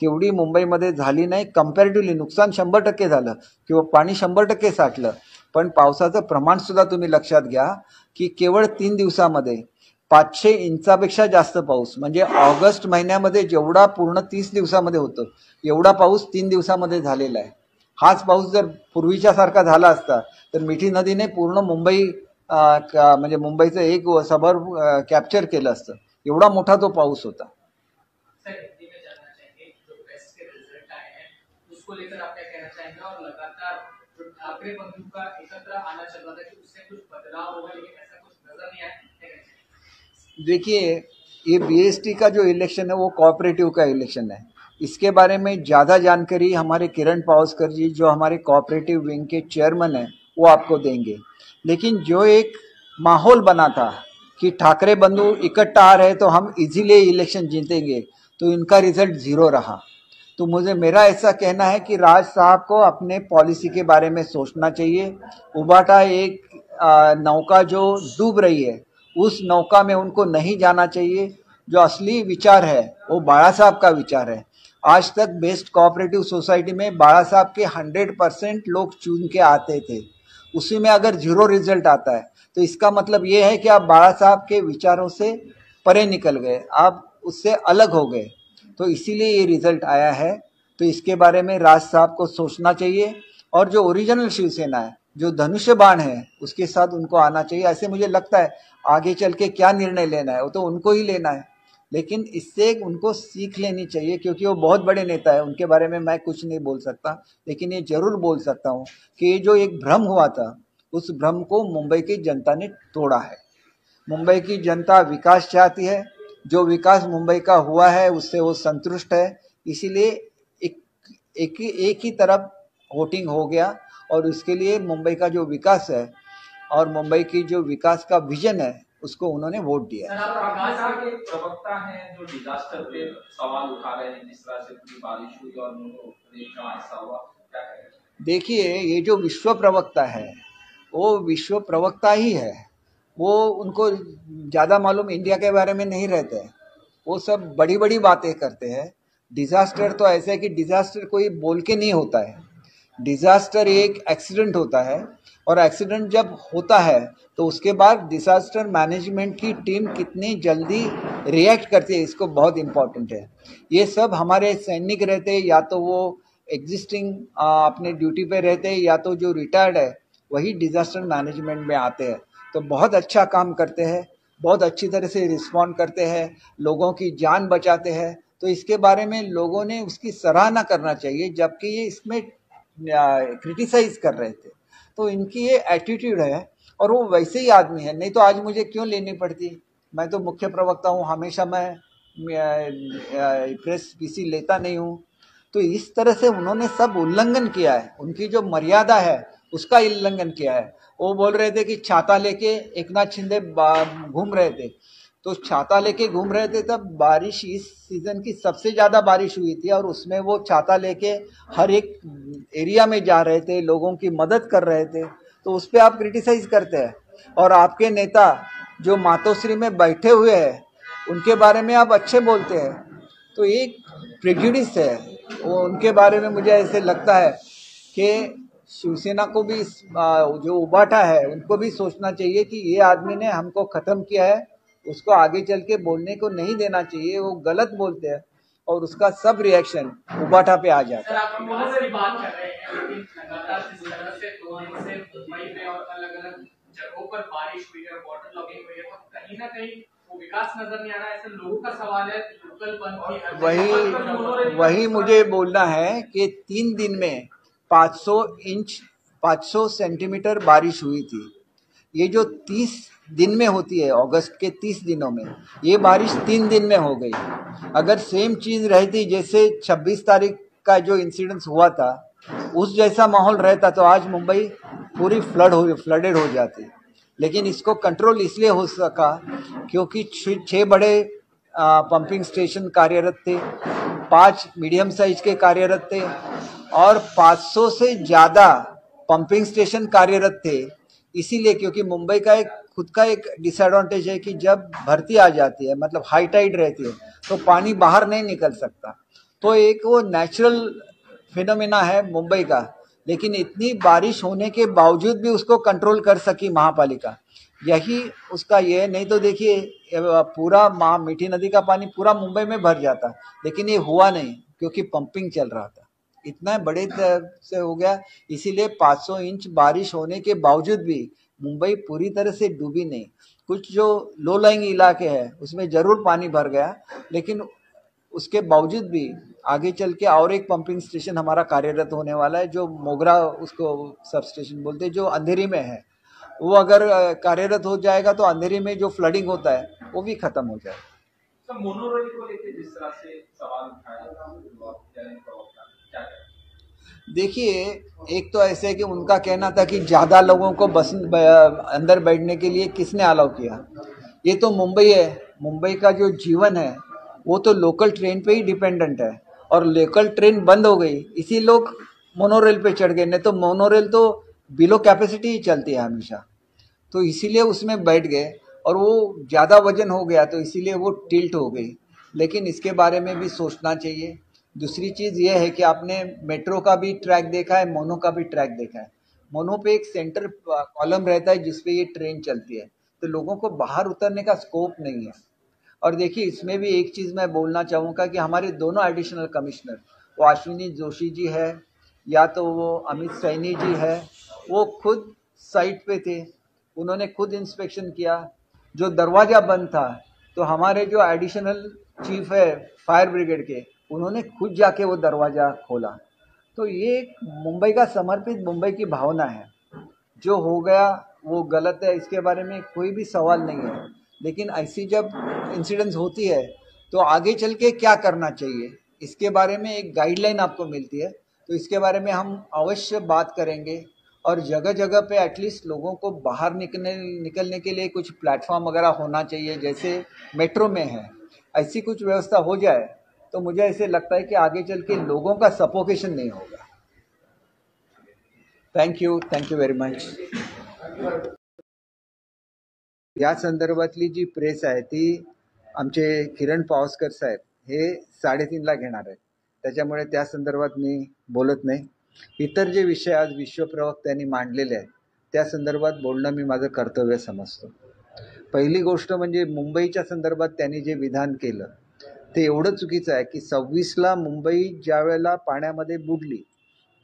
तेवढी मुंबईमध्ये झाली नाही. कंपॅरेटिव्हली नुकसान 100% झालं किंवा पाणी 100% साठलं, पण पावसाचं प्रमाण सुद्धा तुम्ही लक्षात घ्या की केवळ 3 दिवसामध्ये 500 इंचापेक्षा जास्त पाऊस, म्हणजे ऑगस्ट महिन्यामध्ये जेवढा पूर्ण 30 दिवसामध्ये होतं एवढा पाऊस 3 दिवसामध्ये झालेला आहे. हाच पाऊस जर पूर्वीच्या सारखा झाला असता तर मिठी नदीने पूर्ण मुंबई म्हणजे मुंबईचं एक सबर कॅप्चर केलं असतं. एवढा मोठा तो पाऊस होता. देखिए, ये बीएसटी का जो इलेक्शन है वो कोऑपरेटिव का इलेक्शन है. इसके बारे में ज़्यादा जानकारी हमारे किरण पावस्कर जी जो हमारे कोऑपरेटिव विंग के चेयरमैन हैं वो आपको देंगे. लेकिन जो एक माहौल बना था कि ठाकरे बंधु इकट्ठा आ रहे तो हम इजीली इलेक्शन जीतेंगे, तो इनका रिजल्ट 0 रहा. तो मेरा ऐसा कहना है कि राज साहब को अपने पॉलिसी के बारे में सोचना चाहिए. उबाटा एक नौका जो डूब रही है उस नौका में उनको नहीं जाना चाहिए. जो असली विचार है वो बाळा साहब का विचार है. आज तक बेस्ट कोऑपरेटिव सोसाइटी में बाळा साहब के 100% लोग चुन के आते थे. उसी में अगर 0 रिजल्ट आता है तो इसका मतलब ये है कि आप बाळा साहब के विचारों से परे निकल गए, आप उससे अलग हो गए. तो इसीलिए ये रिजल्ट आया है. तो इसके बारे में राज साहब को सोचना चाहिए और जो ओरिजिनल शिवसेना है जो धनुष्य बाण है उसके साथ उनको आना चाहिए. ऐसे मुझे लगता है आगे चल के क्या निर्णय लेना है वो तो उनको ही लेना है, लेकिन इससे उनको सीख लेनी चाहिए क्योंकि वो बहुत बड़े नेता है. उनके बारे में मैं कुछ नहीं बोल सकता, लेकिन ये जरूर बोल सकता हूँ कि ये जो एक भ्रम हुआ था उस भ्रम को मुंबई की जनता ने तोड़ा है. मुंबई की जनता विकास चाहती है. जो विकास मुंबई का हुआ है उससे वो संतुष्ट है. इसीलिए एक ही तरफ वोटिंग हो गया और उसके लिए मुंबई का जो विकास है और मुंबई की जो विकास का विजन है उसको उन्होंने वोट दिया. प्रवक्ता हैं जो डिजास्टर पे सवाल उठा रहे हैं, जिस तरह से पूरी बारिश हुई और ऐसा हुआ, क्या कहें? देखिए, ये जो विश्व प्रवक्ता है वो विश्व प्रवक्ता ही है. वो उनको ज़्यादा मालूम इंडिया के बारे में नहीं रहते हैं. वो सब बड़ी बड़ी बातें करते हैं. डिज़ास्टर तो ऐसे है कि डिज़ास्टर कोई बोल के नहीं होता है. डिज़ास्टर एक एक्सीडेंट होता है और एक्सीडेंट जब होता है तो उसके बाद डिसास्टर मैनेजमेंट की टीम कितनी जल्दी रिएक्ट करती है, इसको बहुत इम्पोर्टेंट है। ये सब हमारे सैनिक रहते, या तो वो एग्जिस्टिंग अपने ड्यूटी पे रहते, या तो जो रिटायर्ड है वही डिजास्टर मैनेजमेंट में आते हैं। तो बहुत अच्छा काम करते हैं, बहुत अच्छी तरह से रिस्पॉन्ड करते हैं, लोगों की जान बचाते हैं। तो इसके बारे में लोगों ने उसकी सराहना करना चाहिए, जबकि ये इसमें क्रिटिसाइज कर रहे थे। तो इनकी ये एटीट्यूड है, और वो वैसे ही आदमी है, नहीं तो आज मुझे क्यों लेनी पड़ती। मैं तो मुख्य प्रवक्ता हूँ, हमेशा मैं प्रेस किसी लेता नहीं हूँ। तो इस तरह से उन्होंने सब उल्लंघन किया है, उनकी जो मर्यादा है उसका उल्लंघन किया है। वो बोल रहे थे कि छाता लेके एकनाथ शिंदे घूम रहे थे, तो छाता लेके घूम रहे थे तब बारिश इस सीजन की सबसे ज़्यादा बारिश हुई थी, और उसमें वो छाता लेके हर एक एरिया में जा रहे थे, लोगों की मदद कर रहे थे। तो उस पर आप क्रिटिसाइज करते हैं, और आपके नेता जो मातोश्री में बैठे हुए हैं उनके बारे में आप अच्छे बोलते हैं। तो एक प्रेजुडिस है वो उनके बारे में। मुझे ऐसे लगता है कि शिवसेना को भी जो उबाटा है उनको भी सोचना चाहिए कि ये आदमी ने हमको ख़त्म किया है, उसको आगे चल के बोलने को नहीं देना चाहिए। वो गलत बोलते हैं और उसका सब रिएक्शन उबाटा पे आ जाता है। सर, आप बहुत सारी बात कर रहे हैं, लेकिन लगातार जिस तरह से 2 दिन से मुंबई में और अलग-अलग जगहों पर बारिश हुई है, वाटर लॉगिंग हुई है, तो कहीं ना कहीं वो विकास नजर नहीं आ रहा है। ऐसे लोगों का सवाल है, लोकल बंद की वही मुझे बोलना है कि 3 दिन में 500 सेंटीमीटर बारिश हुई थी। ये जो 30 दिन में होती है, अगस्त के 30 दिनों में, ये बारिश 3 दिन में हो गई। अगर सेम चीज़ रहती जैसे 26 तारीख का जो इंसिडेंस हुआ था, उस जैसा माहौल रहता तो आज मुंबई पूरी फ्लडेड हो जाती। लेकिन इसको कंट्रोल इसलिए हो सका क्योंकि 6 बड़े पंपिंग स्टेशन कार्यरत थे, 5 मीडियम साइज के कार्यरत थे, और 500 से ज़्यादा पंपिंग स्टेशन कार्यरत थे। इसीलिए क्योंकि मुंबई का एक खुद का एक डिसएडवांटेज है कि जब भरती आ जाती है, मतलब हाई टाइड रहती है, तो पानी बाहर नहीं निकल सकता। तो एक वो नेचुरल फिनोमिना है मुंबई का। लेकिन इतनी बारिश होने के बावजूद भी उसको कंट्रोल कर सकी महापालिका, यही उसका ये है। नहीं तो देखिए पूरा मीठी नदी का पानी पूरा मुंबई में भर जाता, लेकिन ये हुआ नहीं क्योंकि पंपिंग चल रहा था। इतना बड़े से हो गया, इसीलिए 500 इंच बारिश होने के बावजूद भी मुंबई पूरी तरह से डूबी नहीं। कुछ जो लो लाइंग इलाके हैं उसमें जरूर पानी भर गया, लेकिन उसके बावजूद भी आगे चल के और एक पंपिंग स्टेशन हमारा कार्यरत होने वाला है, जो मोगरा उसको सब स्टेशन बोलते हैं, जो अंधेरी में है। वो अगर कार्यरत हो जाएगा तो अंधेरी में जो फ्लडिंग होता है वो भी खत्म हो जाएगा। तो मोनोरेल को लेकर जिस तरह से सवाल उठाया क्या करें? देखिए, एक तो ऐसे है कि उनका कहना था कि ज़्यादा लोगों को बस अंदर बैठने के लिए किसने अलाउ किया। ये तो मुंबई है, मुंबई का जो जीवन है वो तो लोकल ट्रेन पे ही डिपेंडेंट है, और लोकल ट्रेन बंद हो गई इसी लोग मोनोरेल पे चढ़ गए। नहीं तो मोनोरेल तो बिलो कैपेसिटी ही चलती है हमेशा, तो इसीलिए उसमें बैठ गए, और वो ज़्यादा वजन हो गया तो इसीलिए वो टिल्ट हो गई। लेकिन इसके बारे में भी सोचना चाहिए। दूसरी चीज़ ये है कि आपने मेट्रो का भी ट्रैक देखा है, मोनो का भी ट्रैक देखा है। मोनो पे एक सेंटर कॉलम रहता है जिसपे ये ट्रेन चलती है, तो लोगों को बाहर उतरने का स्कोप नहीं है। और देखिए, इसमें भी एक चीज़ मैं बोलना चाहूँगा कि हमारे दोनों एडिशनल कमिश्नर, वो अश्विनी जोशी जी है या तो वो अमित सैनी जी है, वो खुद साइट पे थे, उन्होंने खुद इंस्पेक्शन किया। जो दरवाज़ा बंद था तो हमारे जो एडिशनल चीफ है फायर ब्रिगेड के, उन्होंने खुद जाके वो दरवाज़ा खोला। तो ये एक मुंबई का समर्पित मुंबई की भावना है। जो हो गया वो गलत है, इसके बारे में कोई भी सवाल नहीं है। लेकिन ऐसी जब इंसिडेंट्स होती है तो आगे चल के क्या करना चाहिए, इसके बारे में एक गाइडलाइन आपको मिलती है। तो इसके बारे में हम अवश्य बात करेंगे, और जगह जगह पे एटलीस्ट लोगों को बाहर निकलने के लिए कुछ प्लेटफॉर्म वगैरह होना चाहिए, जैसे मेट्रो में है। ऐसी कुछ व्यवस्था हो जाए तो मुझे ऐसे लगता है कि आगे चल के लोगों का सफोकेशन नहीं होगा। Thank you very much. या संदर्भातली जी प्रेस आहे ती आमचे किरण पावसकर साहेब हे 3:30ला घेणार आहेत, त्याच्यामुळे त्या संदर्भात मी बोलत नाही। इतर जे विषय आज विश्व प्रवक्त्यांनी मांडलेले आहेत त्या संदर्भात बोलणं मी माझं कर्तव्य समजतो. पहिली गोष्ट म्हणजे मुंबईच्या संदर्भात त्यांनी जे विधान केलं ते एवढं चुकीचं आहे की 26ला मुंबई ज्या वेळेला पाण्यामध्ये बुडली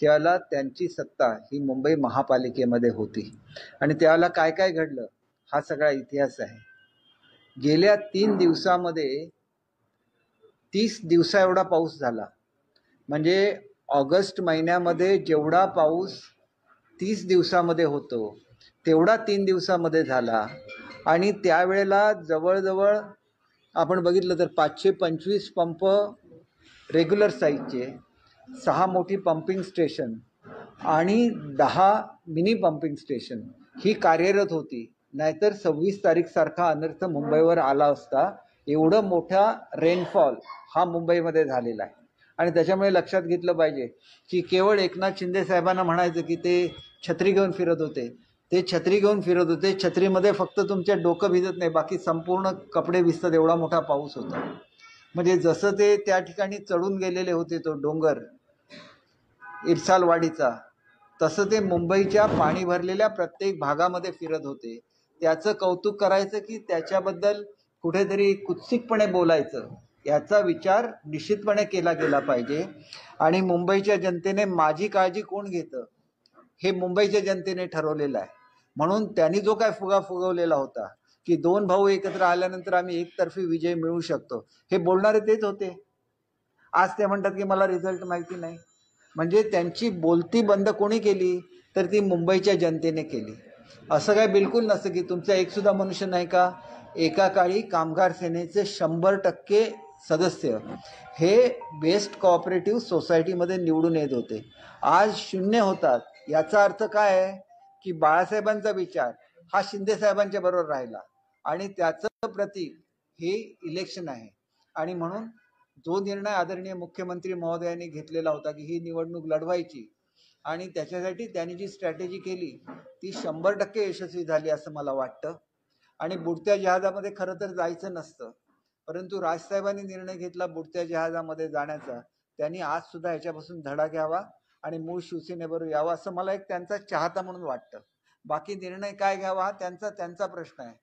त्यावेळेला त्यांची सत्ता ही मुंबई महापालिकेमध्ये होती आणि त्यावेळेला काय काय घडलं हा सगळा इतिहास आहे. गेल्या 3 दिवसामध्ये 30 दिवसा एवढा पाऊस झाला. म्हणजे ऑगस्ट महिन्यामध्ये जेवढा पाऊस 30 दिवसामध्ये होतो तेवढा 3 दिवसामध्ये झाला आणि त्यावेळेला जवळजवळ आपण बघितलं तर 525 पंप रेग्युलर साईजचे, 6 मोठी पंपिंग स्टेशन आणि 10 मिनी पंपिंग स्टेशन ही कार्यरत होती. नाहीतर 26 तारीखसारखा अनर्थ मुंबईवर आला असता. एवढं मोठा रेनफॉल हा मुंबईमध्ये झालेला आहे आणि त्याच्यामुळे लक्षात घेतलं पाहिजे की केवळ एकनाथ शिंदे साहेबांना म्हणायचं की ते छत्री घेऊन फिरत होते. ते छत्री घेऊन फिरत होते, छत्रीमध्ये फक्त तुमचं डोकं भिजत नाही, बाकी संपूर्ण कपडे भिजतात एवढा मोठा पाऊस होता. म्हणजे जसं ते त्या ठिकाणी चढून गेलेले होते तो डोंगर इरसालवाडीचा, तसं ते मुंबईच्या पाणी भरलेल्या प्रत्येक भागामध्ये फिरत होते. त्याचं कौतुक करायचं की त्याच्याबद्दल कुठेतरी कुत्सितपणे बोलायचं याचा विचार निश्चितपणे केला गेला पाहिजे. आणि मुंबईच्या जनतेने माझी काळजी कोण घेतं हे मुंबईच्या जनतेने ठरवलेलं आहे. म्हणून त्यांनी जो काय फुगा फुगवलेला होता की 2 भाऊ एकत्र आल्यानंतर आम्ही एकतर्फी विजय मिळवू शकतो, हे बोलणारे तेच होते. आज ते म्हणतात की मला रिझल्ट माहिती नाही. म्हणजे त्यांची बोलती बंद कोणी केली तर ती मुंबईच्या जनतेने केली. असं काय बिलकुल नसतं की तुमचा एक सुद्धा मनुष्य नाही का. एका काळी कामगार सेनेचे 100% सदस्य हे बेस्ट कोऑपरेटिव्ह सोसायटीमध्ये निवडून येत होते. आज 0 होतात. याचा अर्थ काय आहे की बाळासाहेबांचा विचार हा शिंदे साहेबांच्या बरोबर राहिला आणि त्याचं प्रतीक हे इलेक्शन आहे. आणि म्हणून जो निर्णय आदरणीय मुख्यमंत्री महोदयांनी घेतलेला होता की ही निवडणूक लढवायची आणि त्याच्यासाठी त्यांनी जी स्ट्रॅटेजी केली ती 100% यशस्वी झाली असं मला वाटतं. आणि बुडत्या जहाजामध्ये खरं तर जायचं नसतं, परंतु राजसाहेबांनी निर्णय घेतला बुडत्या जहाजामध्ये जाण्याचा. त्यांनी आज सुद्धा याच्यापासून धडा घ्यावा आणि मूळ शिवसेनेबरोबर यावं असं मला एक त्यांचा चाहता म्हणून वाटतं. बाकी निर्णय काय घ्यावा हा त्यांचा प्रश्न आहे.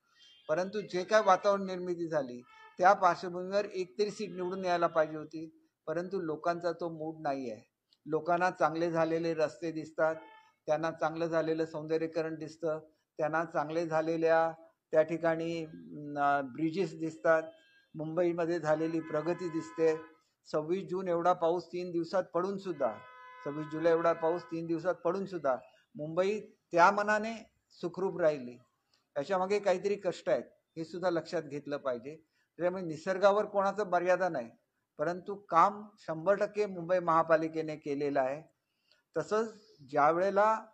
परंतु जे काय वातावरण निर्मिती झाली त्या पार्श्वभूमीवर एक तरी सीट निवडून यायला पाहिजे होती, परंतु लोकांचा तो मूड नाही आहे. लोकांना चांगले झालेले रस्ते दिसतात, त्यांना चांगलं झालेलं सौंदर्यीकरण दिसतं, त्यांना चांगले झालेल्या त्या ठिकाणी ब्रिजेस दिसतात, मुंबईमध्ये झालेली प्रगती दिसते. 26 जून एवढा पाऊस 3 दिवसात पडून सुद्धा, 26 जुलै एवढा पाऊस 3 दिवसात पडून सुद्धा मुंबई त्या मनाने सुखरूप राहिली. याच्यामागे काहीतरी कष्ट आहेत हे सुद्धा लक्षात घेतलं पाहिजे. त्यामुळे निसर्गावर कोणाचं मर्यादा नाही, परंतु काम 100% मुंबई महापालिकेने केलेलं आहे. तसंच ज्या वेळेला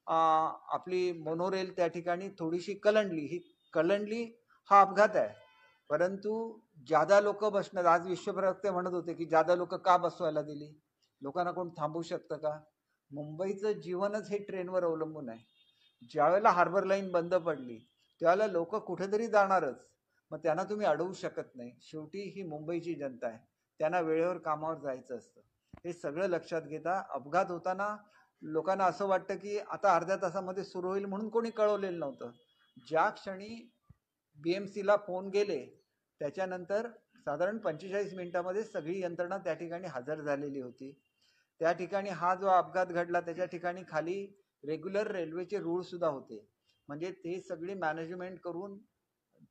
आपली मोनोरेल त्या ठिकाणी थोडीशी कलंडली, ही कलंडली हा अपघात आहे, परंतु जादा लोक बसणार. आज विश्वप्रवक्ते म्हणत होते की जादा लोक का बसवायला दिली, लोकांना कोण थांबवू शकतं का. मुंबईचं जीवनच हे ट्रेनवर अवलंबून आहे. ज्यावेळेला हार्बर लाईन बंद पडली त्यावेळेला लोक कुठेतरी जाणारच, मग त्यांना तुम्ही अडवू शकत नाही. शेवटी ही मुंबईची जनता आहे, त्यांना वेळेवर कामावर जायचं असतं. हे सगळं लक्षात घेता अपघात होताना लोकांना असं वाटतं की आता अर्ध्या तासामध्ये सुरू होईल म्हणून कोणी कळवलेलं नव्हतं. ज्या क्षणी BMCला फोन गेले त्याच्यानंतर साधारण 45 मिनिटामध्ये सगळी यंत्रणा त्या ठिकाणी हजर झालेली होती. त्या ठिकाणी हा जो अपघात घडला त्याच्या ठिकाणी खाली रेग्युलर रेल्वेचे रूळ सुद्धा होते. म्हणजे ते सगळी मॅनेजमेंट करून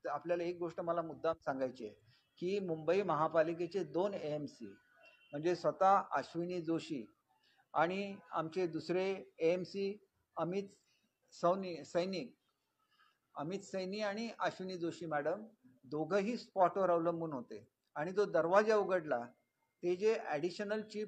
आपल्याला एक गोष्ट मला मुद्दाम सांगायची आहे की मुंबई महापालिकेचे 2 AMC म्हणजे स्वतः अश्विनी जोशी आणि आमचे दुसरे AMC अमित सैनी आणि अश्विनी जोशी मॅडम दोघंही स्पॉटवर अवलंबून होते. आणि जो दरवाजा उघडला ते जे ॲडिशनल चीफ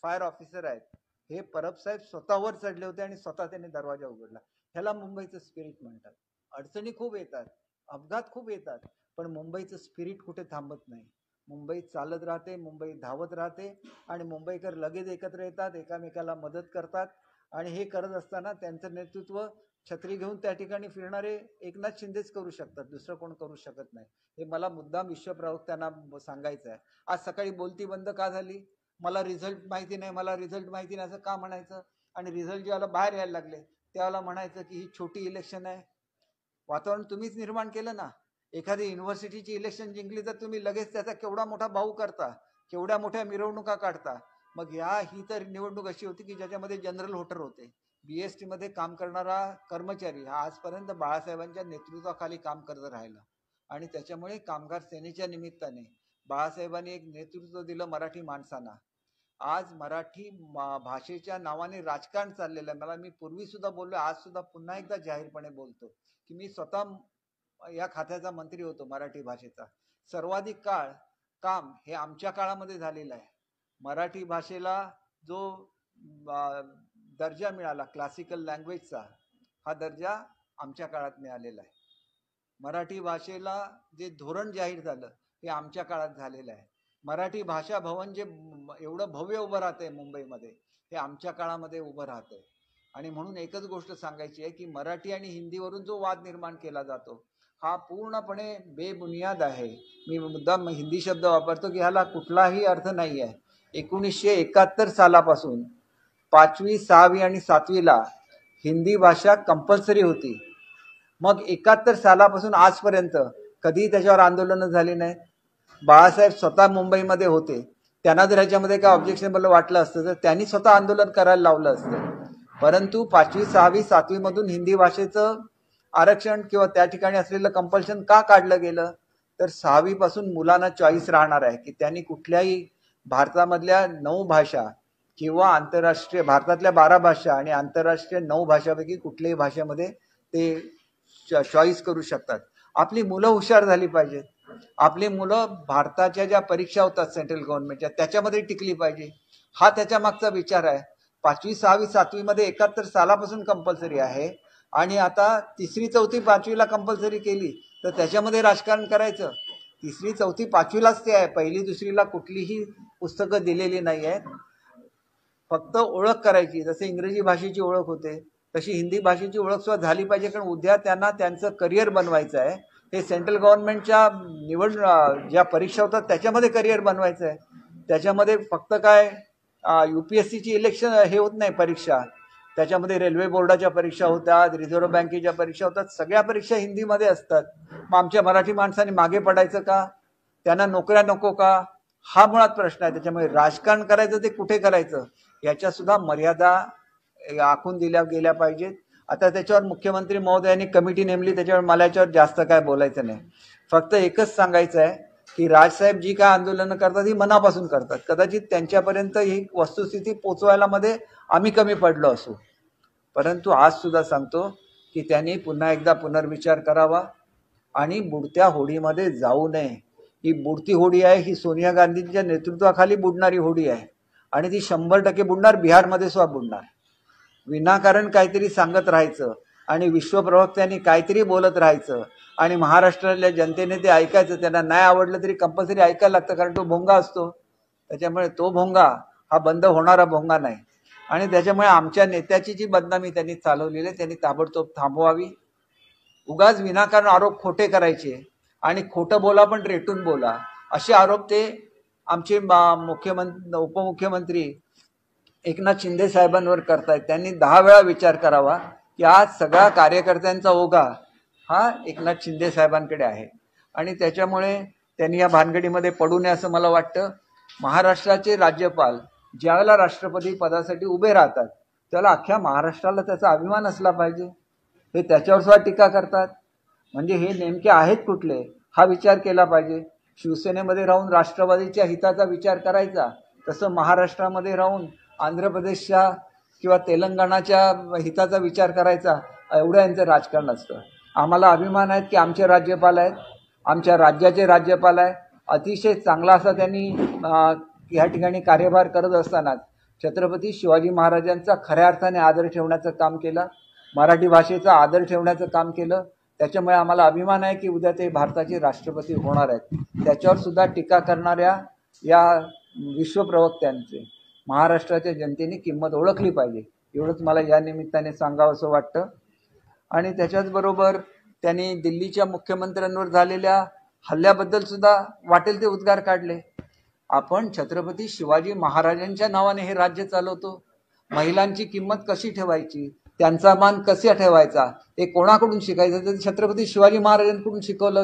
फायर ऑफिसर आहेत हे परब साहेब स्वतःवर चढले होते आणि स्वतः त्यांनी दरवाजा उघडला. ह्याला मुंबईचं स्पिरिट म्हणतात. अडचणी खूप येतात, अपघात खूप येतात, पण मुंबईचं स्पिरिट कुठे थांबत नाही. मुंबई चालत राहते, मुंबई धावत राहते आणि मुंबईकर लगेच एकत्र येतात, एकामेकाला मदत करतात. आणि हे करत असताना त्यांचं नेतृत्व छत्री घेऊन त्या ठिकाणी फिरणारे एकनाथ शिंदेच करू शकतात, दुसरं कोण करू शकत नाही. हे मला मुद्दाम विश्वप्रवक्त्यांना सांगायचं आहे. आज सकाळी बोलती बंद का झाली, मला रिझल्ट माहिती नाही, मला रिझल्ट माहिती नाही असं का म्हणायचं. आणि रिझल्ट ज्याला बाहेर यायला लागले त्याला म्हणायचं की ही छोटी इलेक्शन आहे. वातावरण तुम्हीच निर्माण केलं ना. एखादी युनिव्हर्सिटीची इलेक्शन जिंकली तर तुम्ही लगेच त्याचा केवढा मोठा भाऊ करता, केवढ्या मोठ्या मिरवणुका काढता. मग ही तर निवडणूक अशी होती की ज्याच्यामध्ये जनरल व्होटर होते. BST मध्ये काम करणारा कर्मचारी हा आजपर्यंत बाळासाहेबांच्या नेतृत्वाखाली काम करत राहिला आणि त्याच्यामुळे कामगार सेनेच्या निमित्ताने बाळासाहेबांनी एक नेतृत्व दिलं मराठी माणसांना. आज मराठी भाषेच्या नावाने राजकारण चाललेलं आहे. मी पूर्वी सुद्धा बोललो, आज सुद्धा पुन्हा एकदा जाहीरपणे बोलतो की मी स्वतः या खात्याचा मंत्री होतो मराठी भाषेचा. सर्वाधिक काळ काम हे आमच्या काळामध्ये झालेलं आहे. मराठी भाषेला जो दर्जा मिळाला क्लासिकल लँग्वेजचा, हा दर्जा आमच्या काळात मिळालेला आहे. मराठी भाषेला जे धोरण जाहीर झालं हे आमच्या काळात झालेलं आहे. मराठी भाषा भवन जे एवढं भव्य उभं राहतंय मुंबईमध्ये, हे आमच्या काळामध्ये उभं राहतंय. आणि म्हणून एकच गोष्ट सांगायची आहे की मराठी आणि हिंदीवरून जो वाद निर्माण केला जातो हा पूर्णपणे बेबुनियाद आहे. मी मुद्दाम हिंदी शब्द वापरतो की ह्याला कुठलाही अर्थ नाही आहे. 1971 सालापासून 5वी, 6वी आणि 7वीला हिंदी भाषा कंपल्सरी होती. मग 71 सालापासून आजपर्यंत कधी त्याच्यावर आंदोलनं झाली नाहीत. बाळासाहेब स्वतः मुंबईमध्ये होते, त्यांना जर ह्याच्यामध्ये काय ऑब्जेक्शनेबल वाटलं असतं तर त्यांनी स्वतः आंदोलन करायला लावलं असतं. परंतु 5वी, 6वी, 7वी मधून हिंदी भाषेचं आरक्षण किंवा त्या ठिकाणी असलेलं कंपल्शन का काढलं गेलं, तर 6वी पासून मुलांना चॉईस राहणार आहे की त्यांनी कुठल्याही भारतामधल्या 9 भाषा किंवा आंतरराष्ट्रीय भारतातल्या 12 भाषा आणि आंतरराष्ट्रीय 9 भाषापैकी कुठल्याही भाषेमध्ये ते चॉईस करू शकतात. आपली मुलं हुशार झाली पाहिजेत. आपली मुलं भारताच्या ज्या परीक्षा होतात सेंट्रल गव्हर्नमेंटच्या त्याच्यामध्ये टिकली पाहिजे, हा त्याच्या मागचा विचार आहे. 5वी, 6वी, 7वी मध्ये 71 सालापासून कंपल्सरी आहे आणि आता 3री, 4थी, 5वीला कंपल्सरी केली तर त्याच्यामध्ये राजकारण करायचं. 3री, 4थी, 5वीलाच ते आहे. 1ली, 2रीला कुठलीही पुस्तकं दिलेली नाही आहेत. फक्त ओळख करायची. जसे इंग्रजी भाषेची ओळख होते तशी हिंदी भाषेची ओळख सुद्धा झाली पाहिजे, कारण उद्या त्यांना त्यांचं करिअर बनवायचं आहे. हे सेंट्रल गव्हर्नमेंटच्या ज्या परीक्षा होतात त्याच्यामध्ये करिअर बनवायचं आहे. त्याच्यामध्ये फक्त काय UPSCची इलेक्शन हे होत नाही परीक्षा, त्याच्यामध्ये रेल्वे बोर्डाच्या परीक्षा होतात, रिझर्व्ह बँकेच्या परीक्षा होतात, सगळ्या परीक्षा हिंदीमध्ये असतात. मग आमच्या मराठी माणसांनी मागे पडायचं का? त्यांना नोकऱ्या नको का? हा मुळात प्रश्न आहे. त्याच्यामुळे राजकारण करायचं ते कुठे करायचं याच्या सुद्धा मर्यादा आखून दिल्या गेल्या पाहिजेत. आता त्याच्यावर मुख्यमंत्री महोदयांनी कमिटी नेमली, त्याच्यावर मला याच्यावर जास्त काय बोलायचं नाही. फक्त एकच सांगायचं आहे की राजसाहेब जी काय आंदोलनं करतात ही मनापासून करतात. कदाचित त्यांच्यापर्यंत ही वस्तुस्थिती पोचवायला मध्ये आम्ही कमी पडलो असू, परंतु आज सुद्धा सांगतो की त्यांनी पुन्हा एकदा पुनर्विचार करावा आणि बुडत्या होडीमध्ये जाऊ नये. ही बुडती होडी आहे, ही सोनिया गांधींच्या नेतृत्वाखाली बुडणारी होडी आहे आणि ती 100% बुडणार. बिहारमध्ये सुद्धा बुडणार. विनाकारण काहीतरी सांगत राहायचं आणि विश्वप्रवक्त्यांनी काहीतरी बोलत राहायचं आणि महाराष्ट्रातल्या जनतेने ते ऐकायचं. त्यांना नाही आवडलं तरी कंपल्सरी ऐकायला लागतं, कारण तो भोंगा असतो. त्याच्यामुळे तो भोंगा हा बंद होणारा भोंगा नाही. आणि त्याच्यामुळे आमच्या नेत्याची जी बदनामी त्यांनी चालवलेली आहे त्यांनी ताबडतोब थांबवावी. उगाच विनाकारण आरोप खोटे करायचे आणि खोटं बोला पण रेटून बोला, असे आरोप ते आमचे उपमुख्यमंत्री एकनाथ शिंदे साहेबांवर करतायत. त्यांनी 10 वेळा विचार करावा की आज सगळ्या कार्यकर्त्यांचा ओघा हा एकनाथ शिंदे साहेबांकडे आहे आणि त्याच्यामुळे त्यांनी या भानगडीमध्ये पडू नये असं मला वाटतं. महाराष्ट्राचे राज्यपाल ज्यावेळेला राष्ट्रपती पदासाठी उभे राहतात त्याला अख्ख्या महाराष्ट्राला त्याचा अभिमान असला पाहिजे. हे त्याच्यावर सुद्धा टीका करतात, म्हणजे हे नेमके आहेत कुठले हा विचार केला पाहिजे. शिवसेनेमध्ये राहून राष्ट्रवादीच्या हिताचा विचार करायचा, तसं महाराष्ट्रामध्ये राहून आंध्र प्रदेशच्या किंवा तेलंगणाच्या हिताचा विचार करायचा, एवढं यांचं राजकारण असतं. आम्हाला अभिमान आहे की आमचे राज्यपाल आहेत, आमच्या राज्याचे राज्यपाल आहे. अतिशय चांगला असा त्यांनी या ठिकाणी कार्यभार करत असताना छत्रपती शिवाजी महाराजांचा खऱ्या अर्थाने आदर ठेवण्याचं काम केलं, मराठी भाषेचा आदर ठेवण्याचं काम केलं. त्याच्यामुळे आम्हाला अभिमान आहे की उद्या ते भारताचे राष्ट्रपती होणार आहेत. त्याच्यावर सुद्धा टीका करणाऱ्या या विश्वप्रवक्त्यांचे महाराष्ट्राच्या जनतेने किंमत ओळखली पाहिजे, एवढंच मला या निमित्ताने सांगावं असं वाटतं. आणि त्याच्याचबरोबर त्यांनी दिल्लीच्या मुख्यमंत्र्यांवर झालेल्या हल्ल्याबद्दल सुद्धा वाटेल ते उद्गार काढले. आपण छत्रपती शिवाजी महाराजांच्या नावाने हे राज्य चालवतो, महिलांची किंमत कशी ठेवायची, त्यांचा मान कसा ठेवायचा हे कोणाकडून शिकायचं, तर छत्रपती शिवाजी महाराजांकडून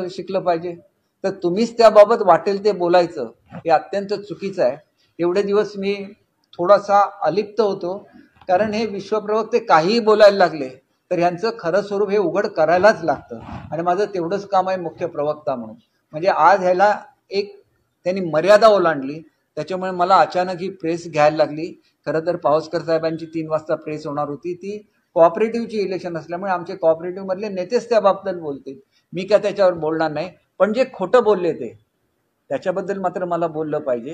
शिकलं पाहिजे. तर तुम्हीच त्याबाबत वाटेल ते बोलायचं हे अत्यंत चुकीचं आहे. एवढे दिवस मी थोडासा अलिप्त होतो, कारण हे विश्वप्रवक्ते काहीही बोलायला लागले तर ह्यांचं खरं स्वरूप हे उघड करायलाच लागतं, आणि माझं तेवढंच काम आहे मुख्य प्रवक्ता म्हणून. म्हणजे आज ह्याला एक त्यांनी मर्यादा ओलांडली, त्याच्यामुळे मला अचानक ही प्रेस घ्यायला लागली. खरं तर पावसकर साहेबांची 3 वाजता प्रेस होणार होती, ती कोऑपरेटिव्हची इलेक्शन असल्यामुळे आमचे कोऑपरेटिव्ह मधले नेतेच त्याबाबत बोलतील, मी काय त्याच्यावर बोलणार नाही. पण जे खोटं बोलले ते त्याच्याबद्दल मात्र मला बोललं पाहिजे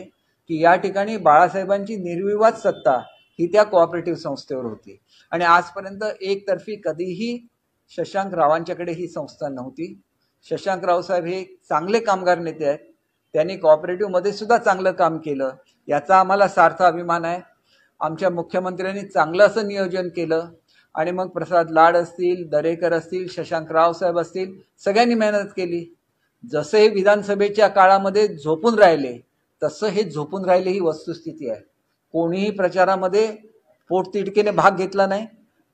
की या ठिकाणी बाळासाहेबांची निर्विवाद सत्ता ही त्या कोऑपरेटिव्ह संस्थेवर होती, आणि आजपर्यंत एकतर्फी कधीही शशांक रावांच्याकडे ही संस्था नव्हती. शशांक राव साहेब हे चांगले कामगार नेते आहेत, त्यांनी कोऑपरेटिव्हमध्ये सुद्धा चांगलं काम केलं, याचा आम्हाला सार्थ अभिमान आहे. आमच्या मुख्यमंत्र्यांनी चांगलं असं नियोजन केलं, आणि मग प्रसाद लाड असतील, दरेकर असतील, शशांक राव साहेब असतील, सगळ्यांनी मेहनत केली. जसं हे विधानसभेच्या काळामध्ये झोपून राहिले तसं हे झोपून राहिले ही वस्तुस्थिती आहे. कोणीही प्रचारामध्ये पोटतिडकीने भाग घेतला नाही,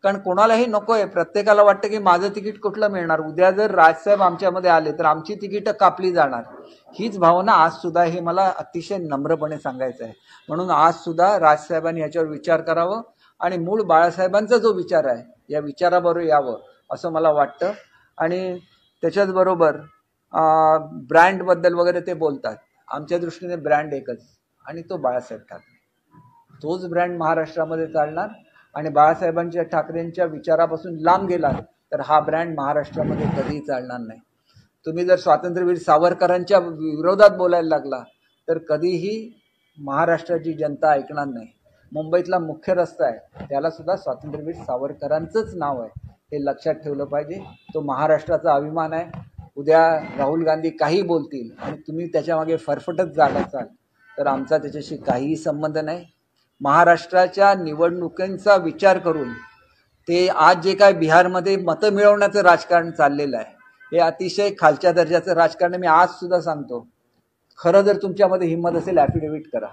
कारण कोणालाही नको आहे. प्रत्येकाला वाटतं की माझं तिकीट कुठलं मिळणार, उद्या जर राजसाहेब आमच्यामध्ये आले तर आमची तिकीटं कापली जाणार. हीच भावना आज सुद्धा, हे मला अतिशय नम्रपणे सांगायचं आहे. म्हणून आज सुद्धा राजसाहेबांनी याच्यावर विचार करावं, आणि मूळ बाळासाहेबांचा जो विचार आहे या विचाराबरोबर यावं असं मला वाटतं. आणि त्याच्याच बरोबर ब्रँडबद्दल वगैरे ते बोलतात, आमच्या दृष्टीने ब्रँड एकच, आणि तो बाळासाहेब ठाकरे. तोच ब्रँड महाराष्ट्रामध्ये चालणार, आणि बाळासाहेबांच्या ठाकरेंच्या विचारापासून लांब गेला तर हा ब्रँड महाराष्ट्रामध्ये कधीही चालणार नाही. तुम्ही जर स्वातंत्र्यवीर सावरकरांच्या विरोधात बोलायला लागला तर कधीही महाराष्ट्राची जनता ऐकणार नाही. मुंबईतला मुख्य रस्ता आहे त्याला सुद्धा स्वातंत्र्यवीर सावरकरांचंच नाव आहे, हे लक्षात ठेवलं पाहिजे. तो महाराष्ट्राचा अभिमान आहे. उद्या राहुल गांधी काही बोलतील आणि तुम्ही त्याच्यामागे फरफटत जात असाल तर आमचा त्याच्याशी काहीही संबंध नाही. महाराष्ट्राच्या निवडणुकांचा विचार करून ते आज जे काय बिहारमध्ये मतं मिळवण्याचं राजकारण चाललेलं आहे हे अतिशय खालच्या दर्जाचं राजकारण. मी आज सुद्धा सांगतो, खरं जर तुमच्यामध्ये हिंमत असेल ॲफिडेव्हिट करा,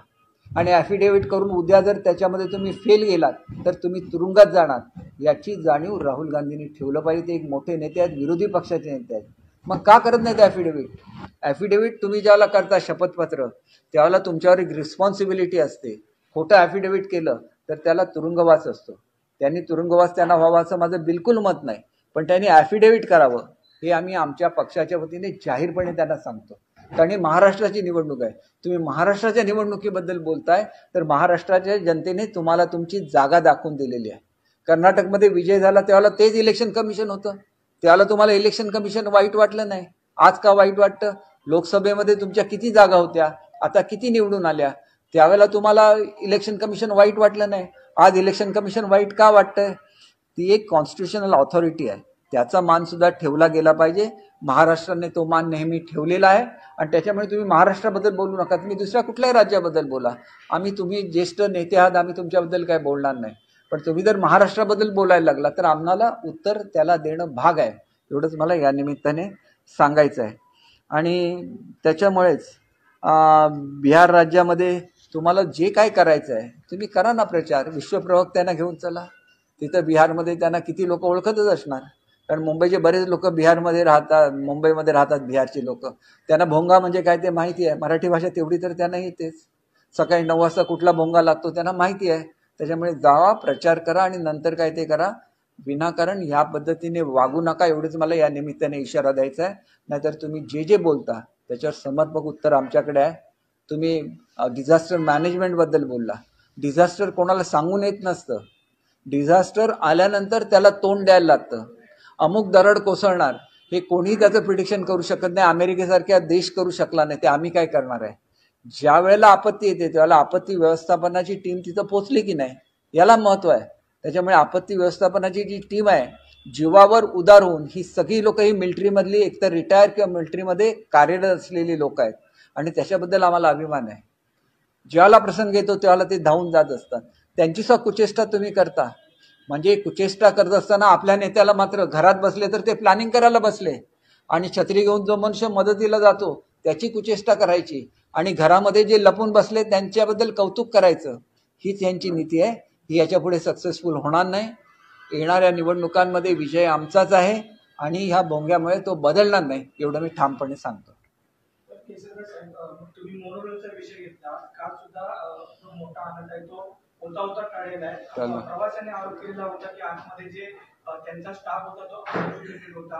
आणि ॲफिडेव्हिट करून उद्या जर त्याच्यामध्ये तुम्ही फेल गेलात तर तुम्ही तुरुंगात जाणार, याची जाणीव राहुल गांधींनी ठेवलं पाहिजे. ते एक मोठे नेते आहेत, विरोधी पक्षाचे नेते आहेत. मग का करत नाही ते ॲफिडेव्हिट? ॲफिडेव्हिट तुम्ही ज्यावेळेला करता शपथपत्र त्यावेळेला तुमच्यावर एक रिस्पॉन्सिबिलिटी असते. खोटं ॲफिडेव्हिट केलं तर त्याला तुरुंगवास असतो. त्यांनी तुरुंगवास त्यांना व्हावा असं माझं बिलकुल मत नाही, पण त्यांनी ॲफिडेव्हिट करावं हे आम्ही आमच्या पक्षाच्या वतीने जाहीरपणे त्यांना सांगतो. कारण ही महाराष्ट्राची निवडणूक आहे. तुम्ही महाराष्ट्राच्या निवडणुकीबद्दल बोलताय तर महाराष्ट्राच्या जनतेने तुम्हाला तुमची जागा दाखवून दिलेली आहे. कर्नाटकमध्ये विजय झाला त्यावेळेला तेच इलेक्शन कमिशन होतं, त्यावेळेला तुम्हाला इलेक्शन कमिशन वाईट वाटलं नाही. आज का वाईट वाटतं? लोकसभेमध्ये तुमच्या किती जागा होत्या, आता किती निवडून आल्या, त्यावेळेला तुम्हाला इलेक्शन कमिशन वाईट वाटलं नाही. आज इलेक्शन कमिशन वाईट का वाटतंय? ती एक कॉन्स्टिट्युशनल ऑथॉरिटी आहे, त्याचा मान सुद्धा ठेवला गेला पाहिजे. महाराष्ट्राने तो मान नेहमी ठेवलेला आहे, आणि त्याच्यामुळे तुम्ही महाराष्ट्राबद्दल बोलू नका, तुम्ही दुसऱ्या कुठल्याही राज्याबद्दल बोला. तुम्ही ज्येष्ठ नेते आहात, आम्ही तुमच्याबद्दल काय बोलणार नाही, पण तुम्ही जर महाराष्ट्राबद्दल बोलायला लागला तर आम्हाला उत्तर त्याला देणं भाग आहे. एवढंच मला या निमित्ताने सांगायचं आहे. आणि त्याच्यामुळेच बिहार राज्यामध्ये तुम्हाला जे काय करायचं आहे तुम्ही करा ना प्रचार. विश्वप्रवक्त्यांना घेऊन चला, तिथं बिहारमध्ये त्यांना किती लोक ओळखतच असणार, कारण मुंबईचे बरेच लोक बिहारमध्ये राहतात, मुंबईमध्ये राहतात बिहारची लोक. त्यांना भोंगा म्हणजे काय ते माहिती आहे, मराठी भाषा तेवढी तर त्यांना येतेच. सकाळी 9 वाजता कुठला भोंगा लागतो त्यांना माहिती आहे. त्याच्यामुळे जावा, प्रचार करा, आणि नंतर काय ते करा. विनाकारण ह्या पद्धतीने वागू नका, एवढंच मला या निमित्ताने इशारा द्यायचा आहे. नाहीतर तुम्ही जे जे बोलता त्याच्यावर समर्पक उत्तर आमच्याकडे आहे. तुम्ही डिझास्टर मॅनेजमेंटबद्दल बोलला, डिझास्टर कोणाला सांगून येत नसतं. डिझास्टर आल्यानंतर त्याला तोंड द्यायला लागतं. अमुक दरड कोसळणार हे कोणीही त्याचं प्रिडिक्शन करू शकत नाही. अमेरिकेसारख्या देश करू शकला नाही, ते आम्ही काय करणार आहे? ज्या वेळेला आपत्ती येते त्यावेळेला आपत्ती व्यवस्थापनाची टीम तिथं पोहोचली की नाही याला महत्त्व आहे. त्याच्यामुळे आपत्ती व्यवस्थापनाची जी टीम आहे जीवावर उदार होऊन, ही सगळी लोक ही मिलिटरीमधली एकतर रिटायर किंवा मिलिटरीमध्ये कार्यरत असलेली लोक आहेत, आणि त्याच्याबद्दल आम्हाला अभिमान आहे. ज्याला प्रसंग येतो त्यावेळेला ते धावून जात असतात. त्यांची सुद्धा कुचेष्टा तुम्ही करता. म्हणजे कुचेष्टा करत असताना आपल्या नेत्याला मात्र घरात बसले तर ते प्लॅनिंग करायला बसले, आणि छत्री घेऊन जो मनुष्य मदतीला जातो त्याची कुचेष्टा करायची, आणि घरामध्ये जे लपून बसले त्यांच्याबद्दल कौतुक करायचं. हीच यांची नीती आहे. ही याच्या पुढे सक्सेसफुल होणार नाही. येणाऱ्या निवडणुकांमध्ये विजय आमचाच आहे आणि ह्या भोंग्यामुळे तो बदलणार नाही, एवढं मी ठामपणे सांगतो. केसरकर साहेब, तुम्ही मोनोरेलचा विषय घेतला. काल सुद्धा जो मोठा आनंद आहे तो होता टळलेला आहे. प्रवाशांनी आरोप केलेला होता की आतमध्ये जे त्यांचा स्टाफ होता तो अनएज्युकेटेड होता.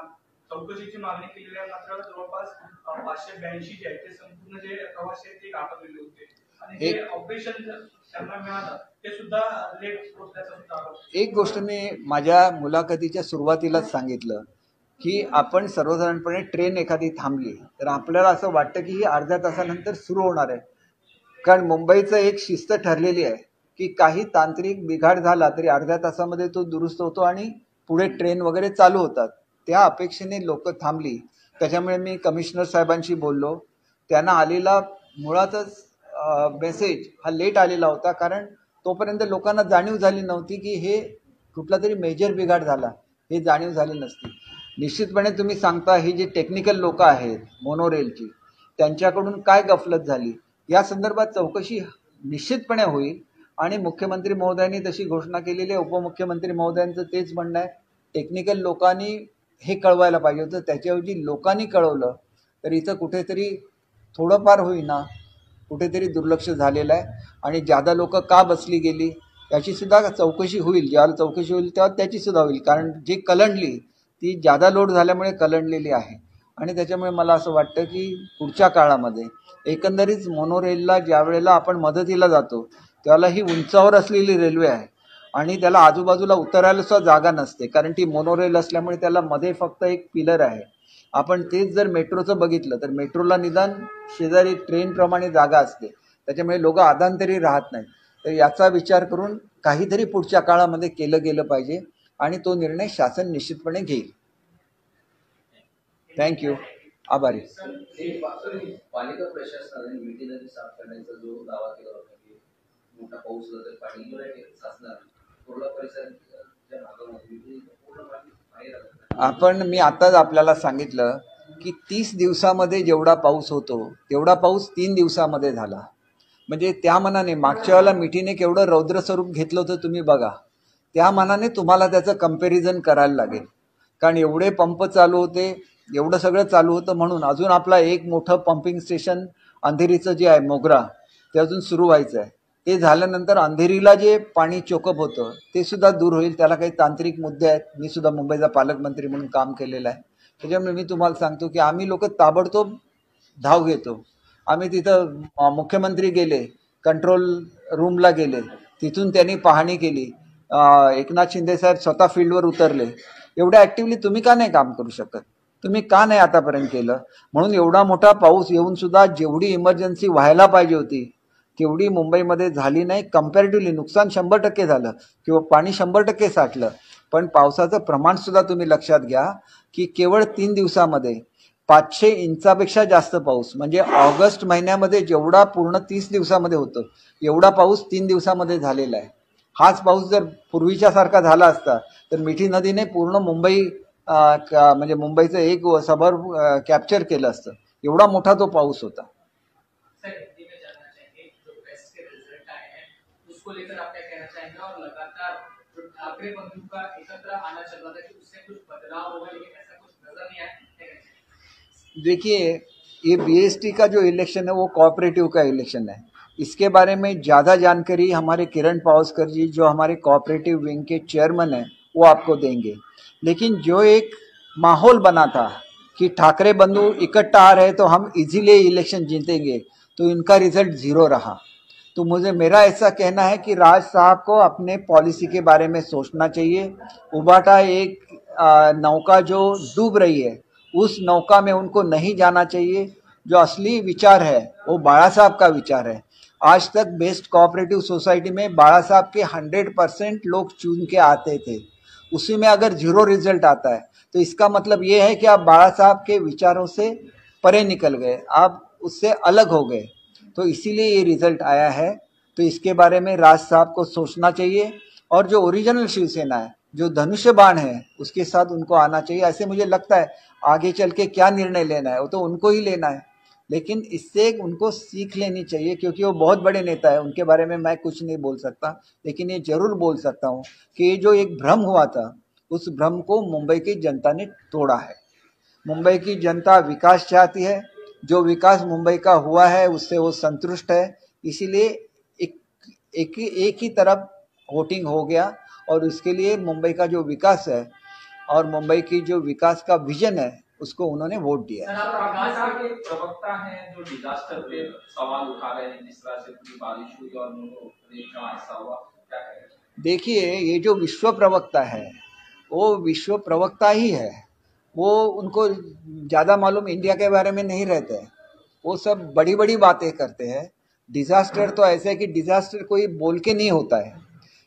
चौकशीची मागणी केलेली आहे, मात्र जवळपास 582 जे आहेत ते संपूर्ण जे प्रवासी आहेत ते घाबरलेले होते आणि जे ऑपरेशन त्यांना मिळालं ते सुद्धा लेट पोहोचल्याचा सुद्धा आरोप. एक गोष्ट मी माझ्या मुलाखतीच्या सुरुवातीलाच सांगितलं की आपण सर्वसाधारणपणे ट्रेन एखादी थांबली तर आपल्याला असं वाटतं की ही अर्ध्या तासानंतर सुरू होणार आहे, कारण मुंबईचं एक शिस्त ठरलेली आहे की काही तांत्रिक बिघाड झाला तरी अर्ध्या तासामध्ये तो दुरुस्त होतो आणि पुढे ट्रेन वगैरे चालू होतात. त्या अपेक्षेने लोक थांबली. त्याच्यामुळे मी कमिशनर साहेबांशी बोललो. त्यांना आलेला मुळातच मेसेज हा लेट आलेला होता, कारण तोपर्यंत लोकांना जाणीव झाली नव्हती की हे कुठला तरी मेजर बिघाड झाला, हे जाणीव झाली नसती. निश्चितपणे तुम्ही सांगता ही जी टेक्निकल लोक आहेत मोनोरेलची त्यांच्याकडून काय गफलत झाली या संदर्भात चौकशी निश्चितपणे होईल आणि मुख्यमंत्री महोदयांनी तशी घोषणा केलेली आहे. उपमुख्यमंत्री महोदयांचं तेच म्हणणं आहे, टेक्निकल लोकांनी हे कळवायला पाहिजे होतं, त्याच्याऐवजी लोकांनी कळवलं तर इथं कुठेतरी थोडंफार होईना कुठेतरी दुर्लक्ष झालेलं आहे आणि ज्यादा लोक का बसली गेली याची सुद्धा चौकशी होईल. ज्यावेळेला चौकशी होईल तेव्हा त्याची सुद्धा होईल, कारण जी कलंडली ती ज्यादा लोड झाल्यामुळे कलंडलेली आहे आणि त्याच्यामुळे मला असं वाटतं की पुढच्या काळामध्ये एकंदरीत मोनोरेलला ज्या वेळेला आपण मदतीला जातो त्यावेळेला ही उंचावर असलेली रेल्वे आहे आणि त्याला आजूबाजूला उतरायला सुद्धा जागा नसते, कारण ती मोनोरेल असल्यामुळे त्याला मध्ये फक्त एक पिलर आहे. आपण तेच जर मेट्रोचं बघितलं तर मेट्रोला निदान शेजारी ट्रेनप्रमाणे जागा असते, त्याच्यामुळे लोक आदांतरी राहत नाहीत. तर याचा विचार करून काहीतरी पुढच्या काळामध्ये केलं गेलं पाहिजे आणि तो निर्णय शासन निश्चितपणे घेईल. थँक्यू. आभारी. पालिका प्रशासनाने मिठी नदी साफ करण्याचा जो दावा केला होता की मोठा पाऊस झाला तर पाणी युनायटेड साचणार, कुर्ला परिसराच्या भागामध्ये पूर्ण पाणी बाहेर आलं. आपण मी आताच आपल्याला सांगितलं की 30 दिवसामध्ये जेवढा पाऊस होतो तेवढा पाऊस 3 दिवसामध्ये झाला. म्हणजे त्या मनाने मागच्या वेळेला मिठीने केवढं रौद्र स्वरूप घेतलं होतं तुम्ही बघा, त्या मनाने तुम्हाला त्याचं कंपॅरिझन करायला लागेल, कारण एवढे पंप चालू होते, एवढं सगळं चालू होतं. म्हणून अजून आपला एक मोठं पंपिंग स्टेशन अंधेरीचं जे आहे मोगरा ते अजून सुरू व्हायचं आहे. ते झाल्यानंतर अंधेरीला जे पाणी चोकअप होतं ते सुद्धा दूर होईल. त्याला काही तांत्रिक मुद्दे आहेत. मी सुद्धा मुंबईचा पालकमंत्री म्हणून काम केलेलं आहे, त्याच्यामुळे मी तुम्हाला सांगतो की आम्ही लोक ताबडतोब धाव घेतो. आम्ही तिथं मुख्यमंत्री गेले, कंट्रोल रूमला गेले, तिथून त्यांनी पाहणी केली. एकनाथ शिंदे साहेब स्वतः फील्डवर उतरले. एवढ्या ॲक्टिव्हली तुम्ही का नाही काम करू शकत? तुम्ही का नाही आतापर्यंत केलं? म्हणून एवढा मोठा पाऊस येऊन सुद्धा जेवढी इमर्जन्सी व्हायला पाहिजे होती तेवढी मुंबईमध्ये झाली नाही. कंपॅरेटिव्हली नुकसान 100% झालं किंवा पाणी 100% साठलं, पण पावसाचं प्रमाणसुद्धा तुम्ही लक्षात घ्या की केवळ 3 दिवसामध्ये 500 इंचापेक्षा जास्त पाऊस, म्हणजे ऑगस्ट महिन्यामध्ये जेवढा पूर्ण 30 दिवसामध्ये होतं एवढा पाऊस 3 दिवसामध्ये झालेला आहे. हाच पाऊस जर पूर्वीच्या सारखा झाला असता तर मिठी नदीने पूर्ण मुंबई म्हणजे मुंबईचं एक सभर कॅप्चर केलं असतं. एवढा मोठा तो पाऊस होता. उसको लेकर आप क्या कहना चाहेंगे? और लगातार जो ठाकरे बंधु का एकत्र आना चल रहा था कि उससे कुछ बदलाव होगा, लेकिन ऐसा कुछ नजर नहीं आया. देखिए, ये बीएसटी का जो इलेक्शन है वो कोऑपरेटिव का इलेक्शन है. इसके बारे में ज़्यादा जानकारी हमारे किरण पावस्कर जी जो हमारे कोऑपरेटिव विंग के चेयरमैन हैं वो आपको देंगे. लेकिन जो एक माहौल बना था कि ठाकरे बंधु इकट्ठा आ रहे तो हम इजीली इलेक्शन जीतेंगे, तो इनका रिजल्ट 0 रहा. तो मेरा ऐसा कहना है कि राज साहब को अपने पॉलिसी के बारे में सोचना चाहिए. उबाटा एक नौका जो डूब रही है उस नौका में उनको नहीं जाना चाहिए. जो असली विचार है वो बाळा साहब का विचार है. आज तक बेस्ट कोऑपरेटिव सोसाइटी में बाळा साहब के 100% लोग चुन के आते थे. उसी में अगर 0 रिजल्ट आता है तो इसका मतलब ये है कि आप बाळा साहब के विचारों से परे निकल गए, आप उससे अलग हो गए. तो इसीलिए ये रिजल्ट आया है. तो इसके बारे में राज साहब को सोचना चाहिए और जो ओरिजिनल शिवसेना है, जो धनुष्य बाण है, उसके साथ उनको आना चाहिए. ऐसे मुझे लगता है आगे चल के क्या निर्णय लेना है वो तो उनको ही लेना है. लेकिन इससे उनको सीख लेनी चाहिए, क्योंकि वो बहुत बड़े नेता है, उनके बारे में मैं कुछ नहीं बोल सकता, लेकिन ये जरूर बोल सकता हूँ कि ये जो एक भ्रम हुआ था, उस भ्रम को मुंबई की जनता ने तोड़ा है। मुंबई की जनता विकास चाहती है, जो विकास मुंबई का हुआ है उससे वो संतुष्ट है, इसीलिए एक ही तरफ वोटिंग हो गया, और इसके लिए मुंबई का जो विकास है और मुंबई की जो विकास का विजन है उसको उन्होंने वोट दिया। सर, आप प्रकाश के प्रवक्ता हैं जो डिजास्टर पे सवाल उठा रहे हैं, जिस तरह से पूरी बारिश हुई और प्रदेश का हिस्सा हुआ, क्या कहेंगे? देखिए, ये जो विश्व प्रवक्ता है वो विश्व प्रवक्ता ही है, वो उनको ज़्यादा मालूम इंडिया के बारे में नहीं रहते हैं, वो सब बड़ी बड़ी बातें करते हैं। डिज़ास्टर तो ऐसे है कि डिज़ास्टर कोई बोल के नहीं होता है,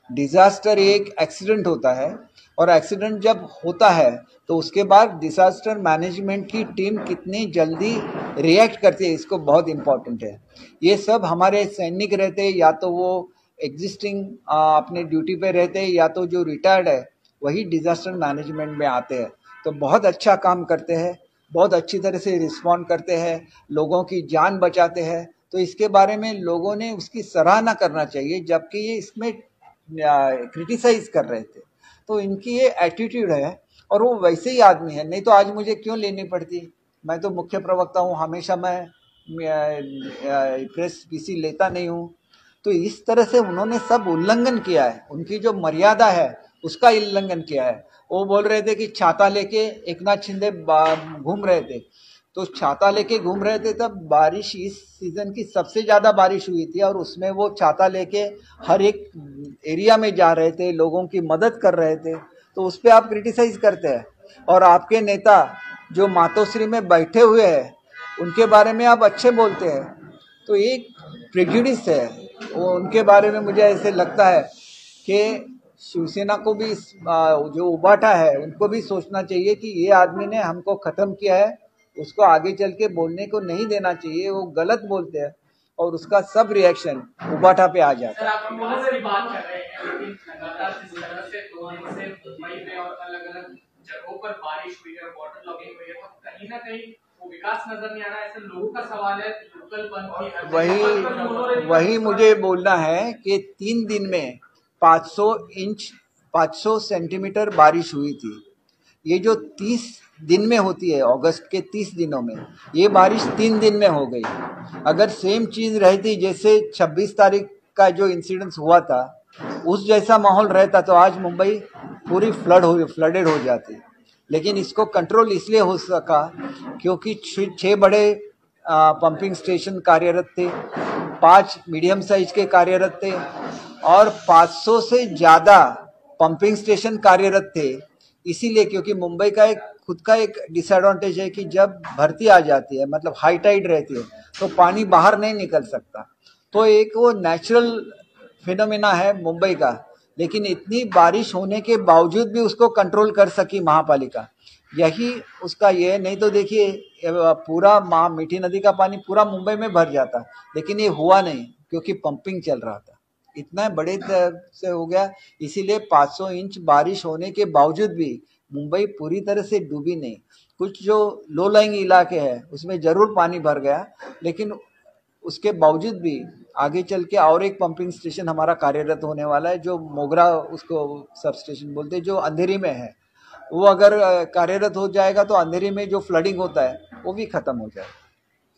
डिज़ास्टर एक एक्सीडेंट होता है, और एक्सीडेंट जब होता है तो उसके बाद डिज़ास्टर मैनेजमेंट की टीम कितनी जल्दी रिएक्ट करती है, इसको बहुत इम्पोर्टेंट है। ये सब हमारे सैनिक रहते हैं, या तो वो एग्जिस्टिंग अपने ड्यूटी पे रहते हैं, या तो जो रिटायर्ड है वही डिज़ास्टर मैनेजमेंट में आते हैं, तो बहुत अच्छा काम करते हैं, बहुत अच्छी तरह से रिस्पॉन्ड करते हैं, लोगों की जान बचाते हैं। तो इसके बारे में लोगों ने उसकी सराहना करना चाहिए, जबकि ये इसमें क्रिटिसाइज कर रहे थे। तो इनकी ये एटीट्यूड है, और वो वैसे ही आदमी है, नहीं तो आज मुझे क्यों लेनी पड़ती, मैं तो मुख्य प्रवक्ता हूँ, हमेशा मैं प्रेस पीसी लेता नहीं हूँ। तो इस तरह से उन्होंने सब उल्लंघन किया है, उनकी जो मर्यादा है उसका उल्लंघन किया है। वो बोल रहे थे कि छाता लेके एकनाथ शिंदे घूम रहे थे, तो छाता लेके घूम रहे थे, तब बारिश इस सीजन की सबसे ज़्यादा बारिश हुई थी, और उसमें वो छाता लेके हर एक एरिया में जा रहे थे, लोगों की मदद कर रहे थे, तो उस पर आप क्रिटिसाइज करते हैं। और आपके नेता जो मातोश्री में बैठे हुए हैं उनके बारे में आप अच्छे बोलते हैं, तो एक प्रेजुडिस है वो उनके बारे में। मुझे ऐसे लगता है कि शिवसेना को भी जो उबाटा है उनको भी सोचना चाहिए कि ये आदमी ने हमको ख़त्म किया है, उसको आगे चल के बोलने को नहीं देना चाहिए, वो गलत बोलते हैं और उसका सब रिएक्शन उबाटा पे आ जाता है। सर, आप विकास की बात कर रहे हैं, लेकिन लगातार जिस तरह से 2 दिन से मुंबई में और अलग-अलग जगहों पर बारिश हुई है, वाटर लॉगिंग हुई है, तो कहीं न कहीं वो विकास नजर नहीं आ रहा है। ऐसे लोगों का सवाल है, लोकल बंद की वही मुझे बोलना है कि 3 दिन में 500 सेंटीमीटर बारिश हुई थी। ये जो 30 दिन में होती है, अगस्त के 30 दिनों में, ये बारिश 3 दिन में हो गई। अगर सेम चीज़ रहती जैसे 26 तारीख का जो इंसिडेंस हुआ था, उस जैसा माहौल रहता तो आज मुंबई पूरी फ्लडेड हो जाती। लेकिन इसको कंट्रोल इसलिए हो सका क्योंकि 6 बड़े पंपिंग स्टेशन कार्यरत थे, 5 मीडियम साइज के कार्यरत थे, और 500 से ज़्यादा पंपिंग स्टेशन कार्यरत थे। इसीलिए क्योंकि मुंबई का एक खुद का एक डिसएडवांटेज है कि जब भरती आ जाती है, मतलब हाई टाइड रहती है, तो पानी बाहर नहीं निकल सकता। तो एक वो नेचुरल फिनोमेना है मुंबई का, लेकिन इतनी बारिश होने के बावजूद भी उसको कंट्रोल कर सकी महापालिका, यही उसका ये है। नहीं तो देखिए पूरा मीठी नदी का पानी पूरा मुंबई में भर जाता, लेकिन ये हुआ नहीं क्योंकि पंपिंग चल रहा था, इतना बड़े से हो गया। इसीलिए 500 इंच बारिश होने के बावजूद भी मुंबई पूरी तरह से डूबी नहीं। कुछ जो लो लाइंग इलाके हैं उसमें ज़रूर पानी भर गया, लेकिन उसके बावजूद भी आगे चल के और एक पंपिंग स्टेशन हमारा कार्यरत होने वाला है, जो मोगरा उसको सब स्टेशन बोलते हैं, जो अंधेरी में है। वो अगर कार्यरत हो जाएगा तो अंधेरी में जो फ्लडिंग होता है वो भी खत्म हो जाएगा।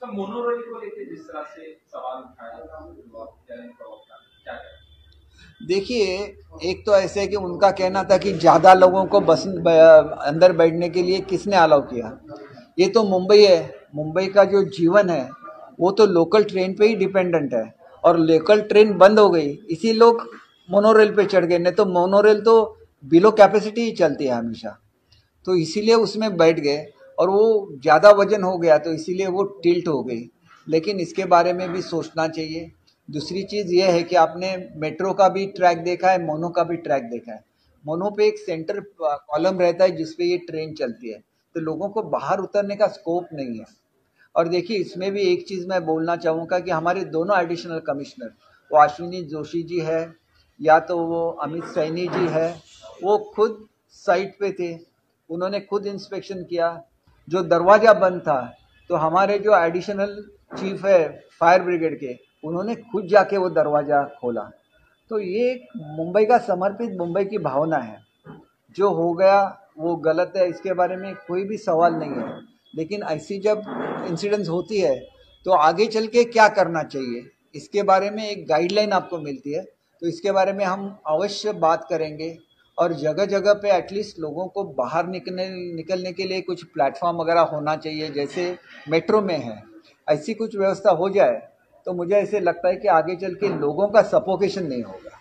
तो मोनोरेल को लेकर जिस तरह से सवाल उठाया, देखिए, एक तो ऐसे है कि उनका कहना था कि ज़्यादा लोगों को बस अंदर बैठने के लिए किसने अलाउ किया। ये तो मुंबई है, मुंबई का जो जीवन है वो तो लोकल ट्रेन पे ही डिपेंडेंट है, और लोकल ट्रेन बंद हो गई इसी लोग मोनोरेल पे चढ़ गए, नहीं तो मोनोरेल तो बिलो कैपेसिटी ही चलती है हमेशा, तो इसीलिए उसमें बैठ गए, और वो ज़्यादा वजन हो गया तो इसीलिए वो टिल्ट हो गई। लेकिन इसके बारे में भी सोचना चाहिए। दूसरी चीज़ ये है कि आपने मेट्रो का भी ट्रैक देखा है, मोनो का भी ट्रैक देखा है। मोनो पे एक सेंटर कॉलम रहता है जिस पे ये ट्रेन चलती है, तो लोगों को बाहर उतरने का स्कोप नहीं है। और देखिए, इसमें भी एक चीज़ मैं बोलना चाहूँगा कि हमारे दोनों एडिशनल कमिश्नर, वो अश्विनी जोशी जी है या तो वो अमित सैनी जी है, वो खुद साइट पे थे, उन्होंने खुद इंस्पेक्शन किया। जो दरवाज़ा बंद था तो हमारे जो एडिशनल चीफ है फायर ब्रिगेड के, उन्होंने खुद जाके वो दरवाज़ा खोला। तो ये एक मुंबई का समर्पित मुंबई की भावना है। जो हो गया वो गलत है, इसके बारे में कोई भी सवाल नहीं है, लेकिन ऐसी जब इंसिडेंट्स होती है तो आगे चल के क्या करना चाहिए इसके बारे में एक गाइडलाइन आपको मिलती है। तो इसके बारे में हम अवश्य बात करेंगे और जगह जगह पे एटलीस्ट लोगों को बाहर निकलने के लिए कुछ प्लेटफॉर्म वगैरह होना चाहिए, जैसे मेट्रो में है, ऐसी कुछ व्यवस्था हो जाए तो मुझे ऐसे लगता है कि आगे चल के लोगों का सफोकेशन नहीं होगा।